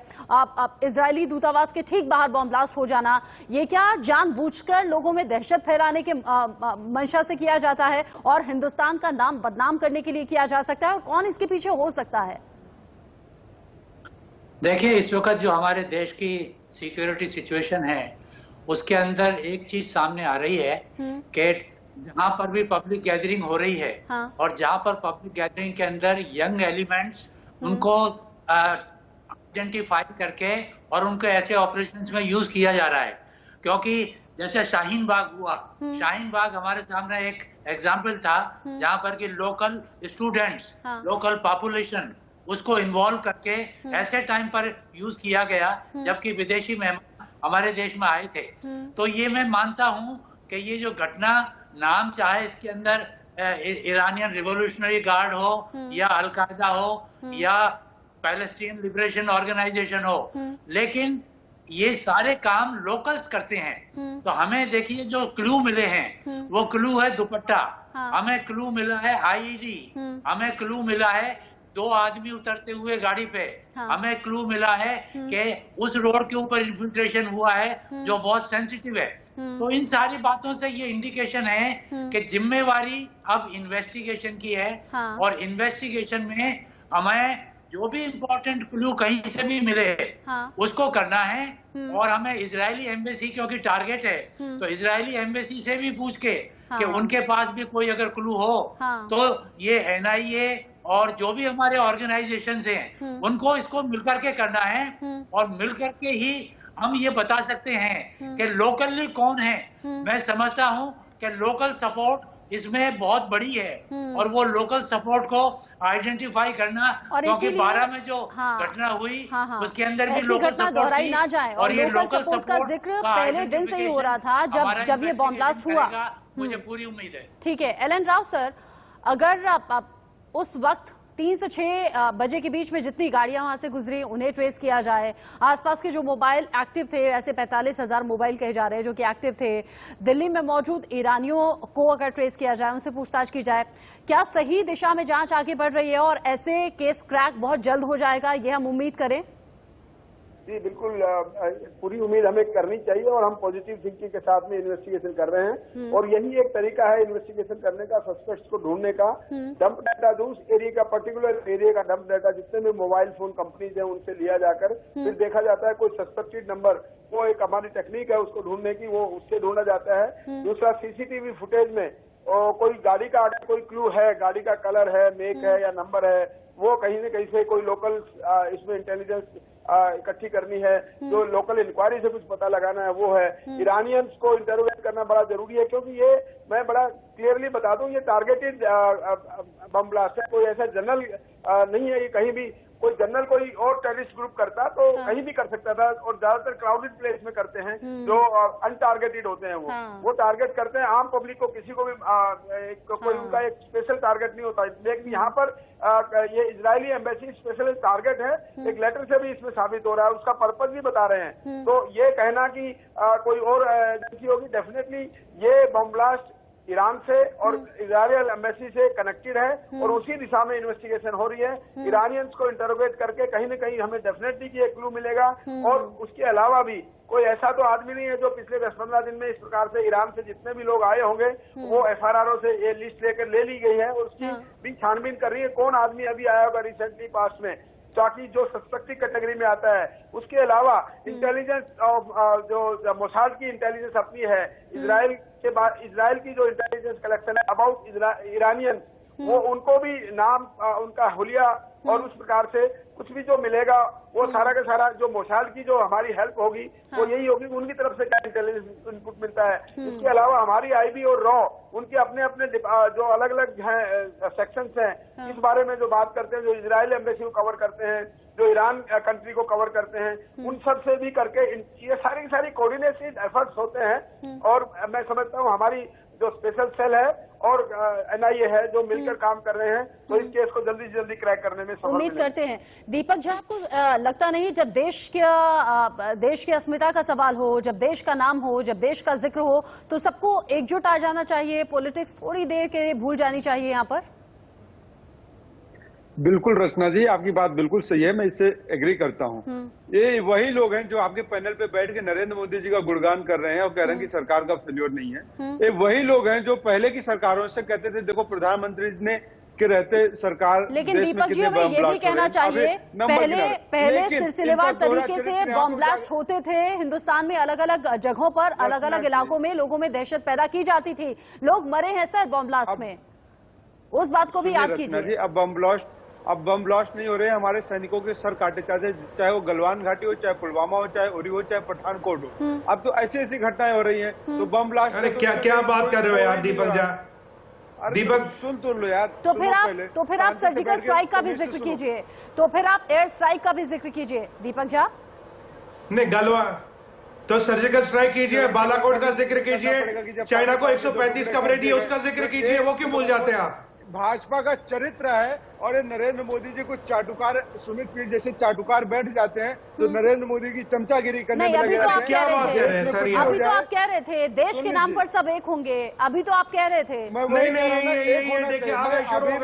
इजरायली दूतावास के ठीक बाहर बॉम्ब ब्लास्ट हो जाना, ये क्या जानबूझकर लोगों में दहशत फैलाने के मंशा से किया जाता है और हिंदुस्तान का नाम बदनाम करने के लिए किया जा सकता है? और कौन इसके पीछे हो सकता है? देखिए, इस वक्त जो हमारे देश की सिक्योरिटी सिचुएशन है, उसके अंदर एक चीज सामने आ रही है कि जहां पर भी पब्लिक गैदरिंग हो रही है, और जहां पर पब्लिक गैदरिंग के अंदर यंग एलिमेंट्स, उनको आइडेंटिफाई करके और उनको ऐसे ऑपरेशंस में यूज किया जा रहा है। क्योंकि जैसे शाहीन बाग हुआ, शाहीन बाग हमारे सामने एक एग्जाम्पल था, जहां पर कि लोकल स्टूडेंट्स, लोकल पॉपुलेशन, उसको इन्वॉल्व करके ऐसे टाइम पर यूज किया गया जबकि विदेशी मेहमान हमारे देश में आए थे। तो ये मैं मानता हूं कि ये जो घटना, नाम चाहे इसके अंदर ईरानियन रिवोल्यूशनरी गार्ड हो, या अलकायदा हो, या पैलेस्टीन लिबरेशन ऑर्गेनाइजेशन हो, लेकिन ये सारे काम लोकल्स करते हैं। तो हमें देखिए जो क्लू मिले हैं, वो क्लू है दुपट्टा, हमें क्लू मिला है आईईडी, हमें क्लू मिला है 2 आदमी उतरते हुए गाड़ी पे, हमें क्लू मिला है कि उस रोड के ऊपर इन्फिल्ट्रेशन हुआ है जो बहुत सेंसिटिव है। तो इन सारी बातों से ये इंडिकेशन है कि जिम्मेवारी अब इन्वेस्टिगेशन की है, और इन्वेस्टिगेशन में हमें जो भी इम्पोर्टेंट क्लू कहीं से भी मिले उसको करना है। और हमें इजरायली एम्बेसी, क्योंकि टारगेट है, तो इजरायली एम्बेसी से भी पूछ के कि उनके पास भी कोई अगर क्लू हो, तो ये एनआईए और जो भी हमारे ऑर्गेनाइजेशंस हैं, उनको इसको मिलकर के करना है, और मिलकर के ही हम ये बता सकते हैं कि लोकली कौन है। मैं समझता हूं कि लोकल सपोर्ट इसमें बहुत बड़ी है, और वो लोकल सपोर्ट को आइडेंटिफाई करना, क्योंकि 12 में जो घटना हुई उसके अंदर भी लोकल सपोर्ट दोहराई ना जाए, और ये लोकल सपोर्ट का जिक्र पहले दिन से ही हो रहा था जब ये बॉम्ब ब्लास्ट हुआ। मुझे पूरी उम्मीद है। ठीक है, एलन राव सर, अगर आप उस वक्त 3 से 6 बजे के बीच में जितनी गाड़ियां वहां से गुजरी उन्हें ट्रेस किया जाए, आसपास के जो मोबाइल एक्टिव थे, ऐसे 45,000 मोबाइल कहे जा रहे हैं जो कि एक्टिव थे, दिल्ली में मौजूद ईरानियों को अगर ट्रेस किया जाए, उनसे पूछताछ की जाए, क्या सही दिशा में जांच आगे बढ़ रही है और ऐसे केस क्रैक बहुत जल्द हो जाएगा, ये हम उम्मीद करें? जी बिल्कुल, पूरी उम्मीद हमें करनी चाहिए, और हम पॉजिटिव थिंकिंग के साथ में इन्वेस्टिगेशन कर रहे हैं। और यही एक तरीका है इन्वेस्टिगेशन करने का, सस्पेक्ट्स को ढूंढने का। डंप डाटा जो उस एरिया का, पर्टिकुलर एरिया का डंप डाटा, जितने भी मोबाइल फोन कंपनीज है उनसे लिया जाकर फिर देखा जाता है कोई सस्पेक्टेड नंबर, वो एक हमारी टेक्निक है उसको ढूंढने की, वो उससे ढूंढा जाता है। दूसरा, सीसीटीवी फुटेज में कोई गाड़ी का अगर कोई क्लू है, गाड़ी का कलर है, मेक है या नंबर है, वो कहीं न कहीं से कोई लोकल इसमें इंटेलिजेंस इकट्ठी करनी है, जो लोकल इंक्वायरी से कुछ पता लगाना है वो है। ईरानियंस को इंटरोगेट करना बड़ा जरूरी है, क्योंकि ये मैं बड़ा क्लियरली बता दूं, ये टारगेटेड बम ब्लास्ट है, कोई ऐसा जनरल नहीं है। ये कहीं भी कोई जनरल कोई और टेररिस्ट ग्रुप करता तो कहीं भी कर सकता था, और ज्यादातर क्राउडेड प्लेस में करते हैं जो अनटारगेटेड होते हैं। वो टारगेट करते हैं आम पब्लिक को, किसी को भी कोई उनका एक स्पेशल टारगेट नहीं होता। लेकिन यहाँ पर ये इजरायली एम्बेसी स्पेशल टारगेट है, एक लेटर से भी इसमें साबित हो रहा है, उसका पर्पज भी बता रहे हैं। तो ये कहना कि कोई और एजेंसी होगी, डेफिनेटली ये बम ब्लास्ट ईरान से और इजराइल एम्बेसी से कनेक्टेड है और उसी दिशा में इन्वेस्टिगेशन हो रही है। ईरानियंस को इंटरोगेट करके कहीं न कहीं हमें डेफिनेटली की एक क्लू मिलेगा। और उसके अलावा भी कोई ऐसा तो आदमी नहीं है जो पिछले 10-15 दिन में इस प्रकार से ईरान से जितने भी लोग आए होंगे वो FRRO से ये लिस्ट लेकर ले ली गई है और उसकी भी छानबीन कर रही है कौन आदमी अभी आया होगा रिसेंटली पास्ट में, ताकि जो सस्पेक्टेड कैटेगरी में आता है। उसके अलावा इंटेलिजेंस जो मोसाद की इंटेलिजेंस अपनी है, इजराइल के बाद इजराइल की जो इंटेलिजेंस कलेक्शन है अबाउट ईरानियन, वो उनको भी नाम उनका हुलिया और उस प्रकार से कुछ भी जो मिलेगा वो सारा का सारा जो मोसाद की जो हमारी हेल्प होगी वो यही होगी उनकी तरफ से क्या इंटेलिजेंस इनपुट मिलता है। इसके अलावा हमारी IB और रॉ उनके अपने अपने जो अलग अलग सेक्शंस हैं इस बारे में जो बात करते हैं, जो इजराइल एम्बेसी को कवर करते हैं, जो ईरान कंट्री को कवर करते हैं, उन सब से भी करके ये सारी कोऑर्डिनेटेड एफर्ट्स होते हैं। और मैं समझता हूँ हमारी जो स्पेशल सेल है और NIA है जो मिलकर काम कर रहे हैं, तो इस केस को जल्दी से जल्दी क्रैक करने में सफल उम्मीद करते हैं। दीपक झा, आपको लगता नहीं जब देश की अस्मिता का सवाल हो, जब देश का नाम हो, जब देश का जिक्र हो, तो सबको एकजुट आ जाना चाहिए, पॉलिटिक्स थोड़ी देर के लिए भूल जानी चाहिए यहाँ पर? बिल्कुल रचना जी, आपकी बात बिल्कुल सही है, मैं इससे एग्री करता हूँ। ये वही लोग हैं जो आपके पैनल पे बैठ के नरेंद्र मोदी जी का गुणगान कर रहे हैं और कह रहे हैं कि सरकार का फेल्योर नहीं है। ये वही लोग हैं जो पहले की सरकारों से कहते थे देखो प्रधानमंत्री ने के रहते सरकार, लेकिन दीपक जी हमें ये भी कहना चाहिए पहले सिलसिलेवार तरीके से बॉम्ब ब्लास्ट होते थे हिंदुस्तान में, अलग अलग जगहों पर, अलग अलग इलाकों में लोगों में दहशत पैदा की जाती थी, लोग मरे हैं सर बॉम्ब ब्लास्ट में, उस बात को भी याद कीजिए। अब बम ब्लास्ट नहीं हो रहे हैं, हमारे सैनिकों के सर काटे जाते, चाहे वो गलवान घाटी हो, चाहे पुलवामा हो, चाहे उरी हो, चाहे पठानकोट हो। अब तो ऐसी घटनाएं हो रही हैं, तो बम ब्लास्ट। अरे क्या बात कर रहे हो यार दीपक झा, दीपक सुन तो लो यार। तो फिर आप सर्जिकल स्ट्राइक का भी जिक्र कीजिए, तो फिर आप एयर स्ट्राइक का भी जिक्र कीजिए दीपक झा। नहीं गलवा तो सर्जिकल स्ट्राइक कीजिए, बालाकोट का जिक्र कीजिए, चाइना को 135 कवरेज दी उसका जिक्र कीजिए, वो क्यों भूल जाते हैं आप? भाजपा का चरित्र है और ये नरेंद्र मोदी जी को चाटुकार, सुमित पीर जैसे चाटुकार बैठ जाते हैं तो नरेंद्र मोदी की चमचागिरी करने में लगे रहते हैं। क्या बात कर रहे हैं सर? अभी तो आप कह रहे थे देश के नाम पर सब एक होंगे, अभी तो आप कह रहे थे। नहीं देखिए आ गए, शुरू हो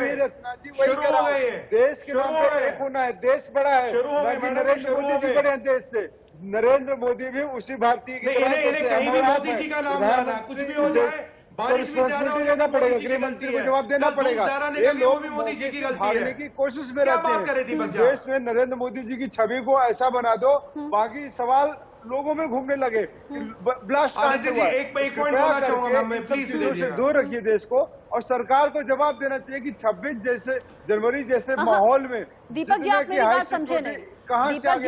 गए, देश के नाम पर एक होना है, देश बड़ा है, नरेंद्र मोदी जी बड़े हैं देश से। नरेंद्र मोदी भी उसी भारतीय की कहीं भी मोदी जी का नाम लाना, कुछ भी हो जाए रिस्पॉन्सिबिलिटी देना पड़ेगा, गृह मंत्री को जवाब देना पड़ेगा। ये लोग मोदी जी की भागने की कोशिश में रहते हैं। देश में नरेंद्र मोदी जी की छवि को ऐसा बना दो, बाकी सवाल लोगों में घूमने लगे। ब्लास्ट एक पॉइंट बोलना चाहूंगा मैं, प्लीज से दूर रखिए देश को, और सरकार को जवाब देना चाहिए कि 26 जनवरी जैसे माहौल में। दीपक जी आप मेरी बात समझे नहीं। दीपक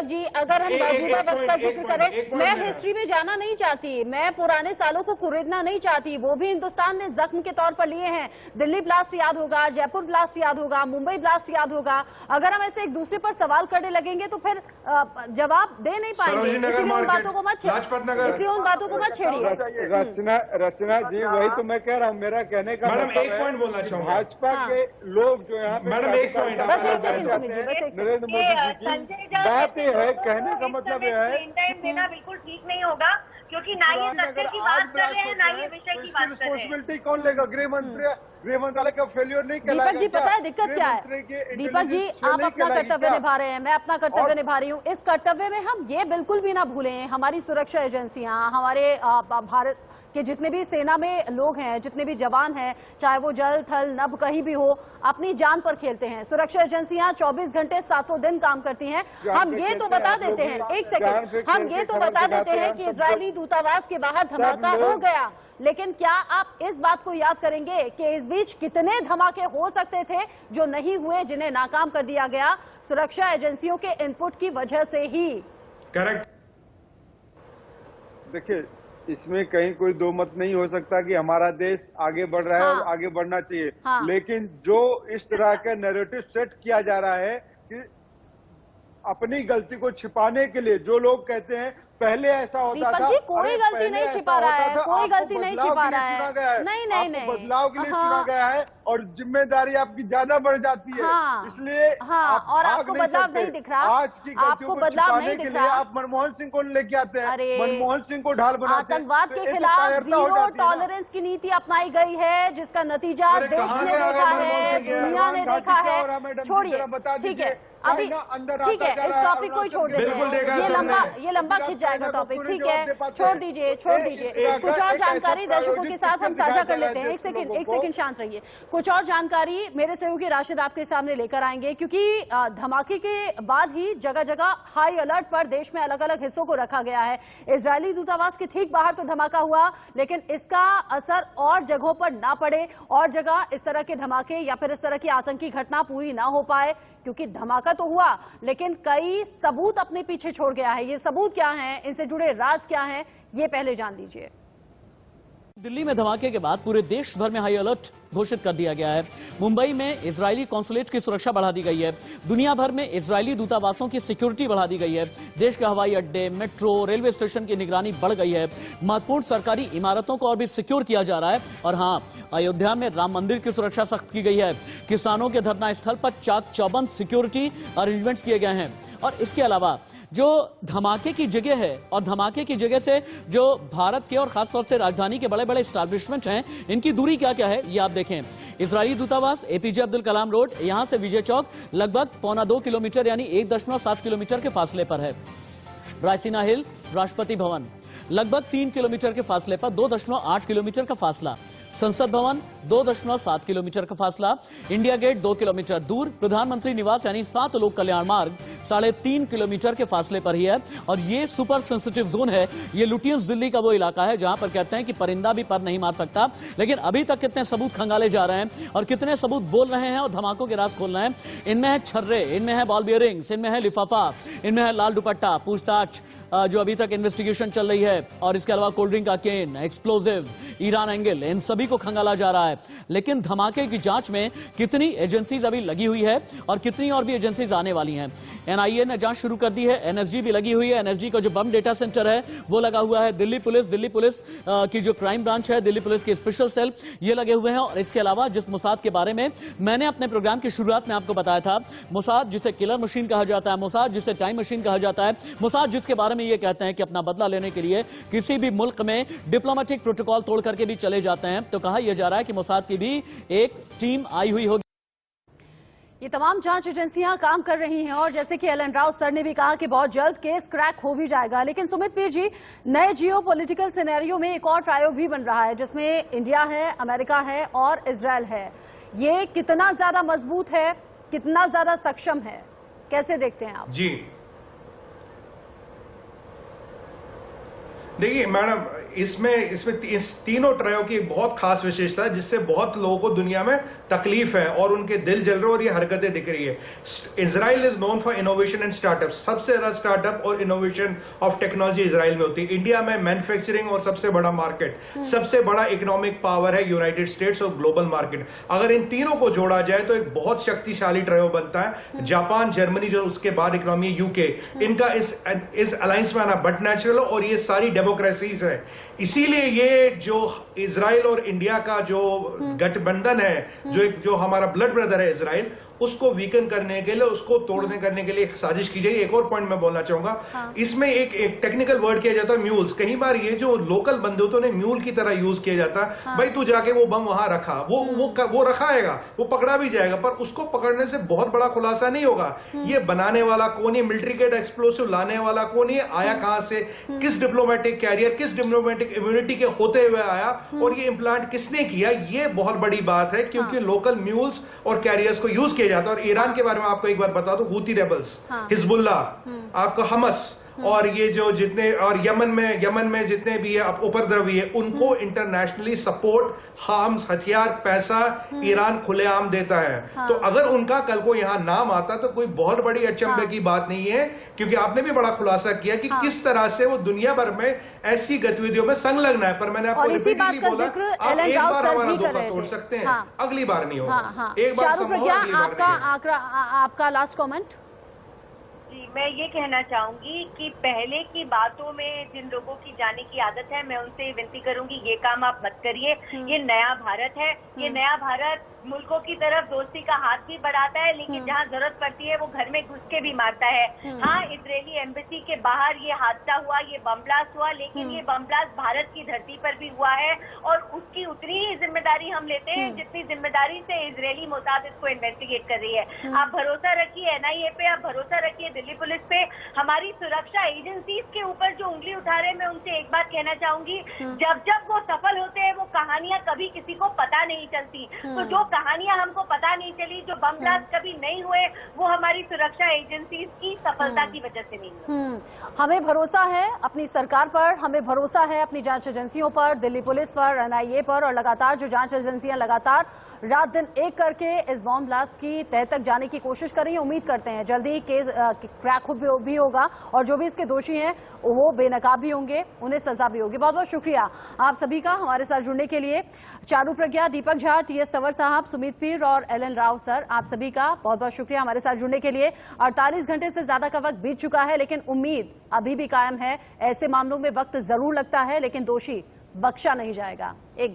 जी अगर हम मौजूदा वक्त का जिक्र करें, मैं हिस्ट्री में जाना नहीं चाहती, मैं पुराने सालों को कुरेदना नहीं चाहती, वो भी हिंदुस्तान ने जख्म के तौर पर लिए हैं। दिल्ली ब्लास्ट याद होगा, जयपुर ब्लास्ट याद होगा, मुंबई ब्लास्ट याद होगा। अगर हम ऐसे एक दूसरे पर सवाल करने लगेंगे तो फिर जवाब दे नहीं पाएंगे, इसलिए उन बातों को मत छेड़िए। रचना जी वही तो मैं कह रहा हूँ, मेरा कहने का मैडम एक पॉइंट बोलना चाहूंगा, भाजपा के लोग जो यहाँ पे मैडम एक पॉइंट नरेंद्र मोदी जी की बात ये है, कहने का मतलब ये है टाइम देना बिल्कुल ठीक नहीं होगा, क्योंकि ना ये सत्य की बात कर रहे हैं ना ये विषय की बात कर रहे हैं। रिस्पॉन्सिबिलिटी कौन लेगा? गृह मंत्रालय का फेलियर नहीं कहलाएगा। दीपक जी पता है दिक्कत क्या है? दीपक जी आप अपना कर्तव्य निभा रहे हैं, मैं अपना कर्तव्य निभा रही हूँ। इस कर्तव्य में हम ये बिल्कुल भी ना भूलें, हमारी सुरक्षा एजेंसियां, हमारे भारत के जितने भी सेना में लोग हैं, जितने भी जवान हैं, चाहे वो जल थल नभ कहीं भी हो, अपनी जान पर खेलते हैं। सुरक्षा एजेंसियां 24 घंटे 7 दिन काम करती हैं। हम ये तो बता देते हैं, एक सेकंड, हम ये तो बता देते हैं कि इजरायली दूतावास के बाहर धमाका हो गया, लेकिन क्या आप इस बात को याद करेंगे कि इस बीच कितने धमाके हो सकते थे जो नहीं हुए, जिन्हें नाकाम कर दिया गया सुरक्षा एजेंसियों के इनपुट की वजह से ही? करेक्ट। देखिए इसमें कहीं कोई दो मत नहीं हो सकता कि हमारा देश आगे बढ़ रहा है और आगे बढ़ना चाहिए, लेकिन जो इस तरह का नैरेटिव सेट किया जा रहा है कि अपनी गलती को छिपाने के लिए जो लोग कहते हैं पहले ऐसा होता दीपक था। जी, कोई अरे गलती पहले नहीं ऐसा छिपा रहा होता है, था, कोई आपको गलती नहीं बदलाव छिपा के लिए रहा है। चुना गया है। नहीं, नहीं, आपको नहीं। बदलाव के लिए हाँ। चुना गया है और जिम्मेदारी आपकी ज्यादा बढ़ जाती है। हाँ, इसलिए हाँ, आप और भाग आपको नहीं बदलाव सकते। नहीं दिख रहा। आज की गलतियों आपको को बदलाव छिपाने नहीं के दिख लिए रहा। आप मनमोहन सिंह को लेके आते हैं, अरे, मनमोहन सिंह को ढाल बनाते हैं। आतंकवाद तो के ये तो खिलाफ कायरता हो जीरो जाती है ना। टॉलरेंस की नीति अपनाई गई है, जिसका नतीजा अरे देश कहाँ ने से आ देखा गए मनमोहन है, सिंह ये? दुनिया ने घाटी देखा क्या हो रहा है, है। मैडम? छोड़िए, जरा बता ठीक दीजिए। है, अभी चाइना अंदर ठीक आता है, जा इस रहा है, टॉपिक को ही छोड़ देते बिल्कुल देखा हैं। है सबने। ये लंबा खिंच जाएगा टॉपिक। ठीक है, छोड़ दीजिए, छोड़ दीजिए। कुछ और जानकारी दर्शकों के साथ हम साझा कर लेते हैं। एक सेकंड शांत रहिए। कुछ और जानकारी मेरे सहयोगी राशिद आपके सामने लेकर आएंगे, क्योंकि धमाके के बाद ही जगह जगह हाई अलर्ट पर देश में अलग अलग हिस्सों को रखा गया है। इजरायली दूतावास के ठीक बाहर तो धमाका हुआ, लेकिन इसका असर और जगहों पर ना पड़े, और जगह इस तरह के धमाके या फिर इस तरह की आतंकी घटना पूरी ना हो पाए, क्योंकि धमाका तो हुआ लेकिन कई सबूत अपने पीछे छोड़ गया है। ये सबूत क्या हैं, इनसे जुड़े राज क्या हैं, ये पहले जान लीजिए। दिल्ली में धमाके के बाद पूरे देश भर में हाई अलर्ट घोषित कर दिया गया है। मुंबई में इजरायली कॉन्सुलेट की सुरक्षा बढ़ा दी गई है। दुनिया भर में इजरायली दूतावासों की सिक्योरिटी बढ़ा दी गई है। देश के हवाई अड्डे, मेट्रो, रेलवे स्टेशन की निगरानी बढ़ गई है। महत्वपूर्ण सरकारी इमारतों को और भी सिक्योर किया जा रहा है। और हां, अयोध्या में राम मंदिर की सुरक्षा सख्त की गई है। किसानों के धरना स्थल पर चाक चौबंद सिक्योरिटी अरेंजमेंट्स किए गए हैं। और इसके अलावा जो धमाके की जगह है और धमाके की जगह से जो भारत के और खासतौर से राजधानी के बड़े बड़े एस्टैब्लिशमेंट हैं, इनकी दूरी क्या क्या है ये आप देखें। इजरायली दूतावास एपीजे अब्दुल कलाम रोड, यहां से विजय चौक लगभग 1.25 किलोमीटर यानी 1.7 किलोमीटर के फासले पर है। रायसीना हिल, राष्ट्रपति भवन लगभग 3 किलोमीटर के फासले पर, 2.8 किलोमीटर का फासला। संसद भवन 2.7 किलोमीटर का फासला। इंडिया गेट 2 किलोमीटर दूर। प्रधानमंत्री निवास यानी 7 लोक कल्याण मार्ग 3.5 किलोमीटर के फासले पर ही है। और ये सुपर सेंसिटिव जोन है। ये लुटियंस दिल्ली का वो इलाका है जहां पर कहते हैं कि परिंदा भी पर नहीं मार सकता। लेकिन अभी तक कितने सबूत खंगाले जा रहे हैं और कितने सबूत बोल रहे हैं और धमाकों के राज खोल रहे हैं। इनमें है छर्रे, इनमें है बॉल बियरिंग्स, इनमें है लिफाफा, इनमें है लाल दुपट्टा, पूछताछ जो अभी तक इन्वेस्टिगेशन चल रही है, और इसके अलावा कोल्ड ड्रिंक का केन, एक्सप्लोजिव, ईरान एंगल, इन सभी को खंगाला जा रहा है। लेकिन धमाके की जांच में कितनी एजेंसीज अभी लगी हुई है और कितनी और भी एजेंसीज आने वाली हैं। एनआईए ने जांच शुरू कर दी है। एनएसजी भी लगी हुई है। एनएसजी का जो बम डेटा सेंटर है वो लगा हुआ है। दिल्ली पुलिस की जो क्राइम ब्रांच है, दिल्ली पुलिस की स्पेशल सेल, ये लगे हुए हैं। और इसके अलावा जिस मोसाद के बारे में मैंने अपने प्रोग्राम की शुरुआत में आपको बताया था, मोसाद जिसे किलर मशीन कहा जाता है, मोसाद जिसे टाइम मशीन कहा जाता है, मोसाद जिसके बारे में ये कहते हैं कि अपना बदला लेने के लिए किसी भी मुल्क में डिप्लोमेटिक प्रोटोकॉल तोड़ करके भी चले जाते हैं, तो कहा यह जा रहा है कि मोसाद की भी एक टीम आई हुई होगी। ये तमाम जांच एजेंसियां काम कर रही हैं, और जैसे कि एलन राव सर ने भी कहा कि बहुत जल्द केस क्रैक हो भी जाएगा। लेकिन सुमित पीर जी, नए जियो पॉलिटिकल सिनेरियो में एक और ट्रायो भी बन रहा है, जिसमें इंडिया है, अमेरिका है और इजराइल है। ये कितना ज्यादा मजबूत है, कितना ज्यादा सक्षम है, कैसे देखते हैं आप? जी देखिए मैडम, इसमें इस तीनों ट्रायो की एक बहुत खास विशेषता है, जिससे बहुत लोगों को दुनिया में तकलीफ है और उनके दिल जल रहे और ये हरकतें दिख रही है। Israel is known for innovation and startup. सबसे ज्यादा स्टार्टअप और इनोवेशन ऑफ टेक्नोलॉजी इजराइल में होती है। इंडिया में मैन्युफैक्चरिंग और सबसे बड़ा मार्केट, सबसे बड़ा इकोनॉमिक पावर है यूनाइटेड स्टेट्स और ग्लोबल मार्केट। अगर इन तीनों को जोड़ा जाए तो एक बहुत शक्तिशाली ट्रायो बनता है। जापान, जर्मनी जो उसके बाद इकोनॉमी, यूके, इनका इस अलायंस में आना बट नेचुरल, और ये सारी डेमोक्रेसीज है। इसीलिए ये जो इजराइल और इंडिया का जो गठबंधन है, जो हमारा ब्लड ब्रदर है इजराइल, उसको वीकन करने के लिए, उसको तोड़ने करने के लिए एक साजिश की जाएगी। एक और पॉइंट मैं बोलना चाहूंगा। इसमें एक टेक्निकल वर्ड किया जाता है म्यूल्स। कई बार ये जो लोकल बंदूकों ने म्यूल की तरह यूज किया जाता है। भाई तू जाके वो बम वहां रखा, वो रखाएगा, वो पकड़ा भी जाएगा, पर उसको पकड़ने से बहुत बड़ा खुलासा नहीं होगा। ये बनाने वाला कौन है, मिलिट्री ग्रेड एक्सप्लोसिव लाने वाला कौन है, आया कहां से, किस डिप्लोमेटिक कैरियर, किस डिप्लोमेटिक इम्यूनिटी के होते हुए आया, और ये इम्प्लांट किसने किया, ये बहुत बड़ी बात है। क्योंकि लोकल म्यूल्स और कैरियर्स को यूज किया जाता है। और ईरान के बारे में आपको एक बार बता दूं, हूती रेबल्स, हिजबुल्ला, आपको हमस, और ये जो जितने, और यमन में जितने भी उपद्रवी है, उनको इंटरनेशनली सपोर्ट, आर्म्स, हथियार, पैसा ईरान खुलेआम देता है। तो अगर उनका कल को यहां नाम आता तो कोई बहुत बड़ी अचंभे की बात नहीं है। क्योंकि आपने भी बड़ा खुलासा किया कि किस तरह से वो दुनिया भर में ऐसी गतिविधियों में संलग्न है। पर मैंने आपको रिपीटली बोला, आप एक बार हमारा धोखा तोड़ सकते हैं, अगली बार नहीं होगा। एक बार आपका लास्ट कमेंट। जी, मैं ये कहना चाहूंगी कि पहले की बातों में जिन लोगों की जाने की आदत है, मैं उनसे विनती करूंगी ये काम आप मत करिए। ये नया भारत है, ये नया भारत मुल्कों की तरफ दोस्ती का हाथ भी बढ़ाता है, लेकिन जहाँ जरूरत पड़ती है वो घर में घुस के भी मारता है। हाँ, इजरायली एम्बेसी के बाहर ये हादसा हुआ, ये बम ब्लास्ट हुआ, लेकिन ये बम ब्लास्ट भारत की धरती पर भी हुआ है और उसकी उतनी ही जिम्मेदारी हम लेते हैं जितनी जिम्मेदारी से इजरायली मोसाद इसको इन्वेस्टिगेट कर रही है। आप भरोसा रखिए NIA पे, आप भरोसा रखिए दिल्ली पुलिस पे, हमारी सुरक्षा एजेंसीज के ऊपर जो उंगली उठा रहे हैं, मैं उनसे एक बात कहना चाहूंगी, जब जब वो सफल होते हैं वो कहानियां कभी किसी को पता नहीं चलती। तो जो कहानियां हमको पता नहीं चली, जो बम ब्लास्ट कभी नहीं हुए, वो हमारी सुरक्षा एजेंसीज की सफलता की वजह से नहीं हुए। हमें भरोसा है अपनी सरकार पर, हमें भरोसा है अपनी जांच एजेंसियों पर, दिल्ली पुलिस पर, NIA पर, और लगातार जो जांच एजेंसियां लगातार रात दिन एक करके इस बॉम्ब ब्लास्ट की तह तक जाने की कोशिश कर रही हैं। उम्मीद करते हैं जल्दी ही केस क्रैक भी होगा और जो भी इसके दोषी हैं वो बेनकाब भी होंगे, उन्हें सजा भी होगी। बहुत बहुत शुक्रिया आप सभी का हमारे साथ जुड़ने के लिए। चारू प्रज्ञा, दीपक झा, TS तंवर साहब, सुमित पीर और LN राव सर, आप सभी का बहुत बहुत शुक्रिया हमारे साथ जुड़ने के लिए। 48 घंटे से ज्यादा का वक्त बीत चुका है, लेकिन उम्मीद अभी भी कायम है। ऐसे मामलों में वक्त जरूर लगता है, लेकिन दोषी बख्शा नहीं जाएगा। एक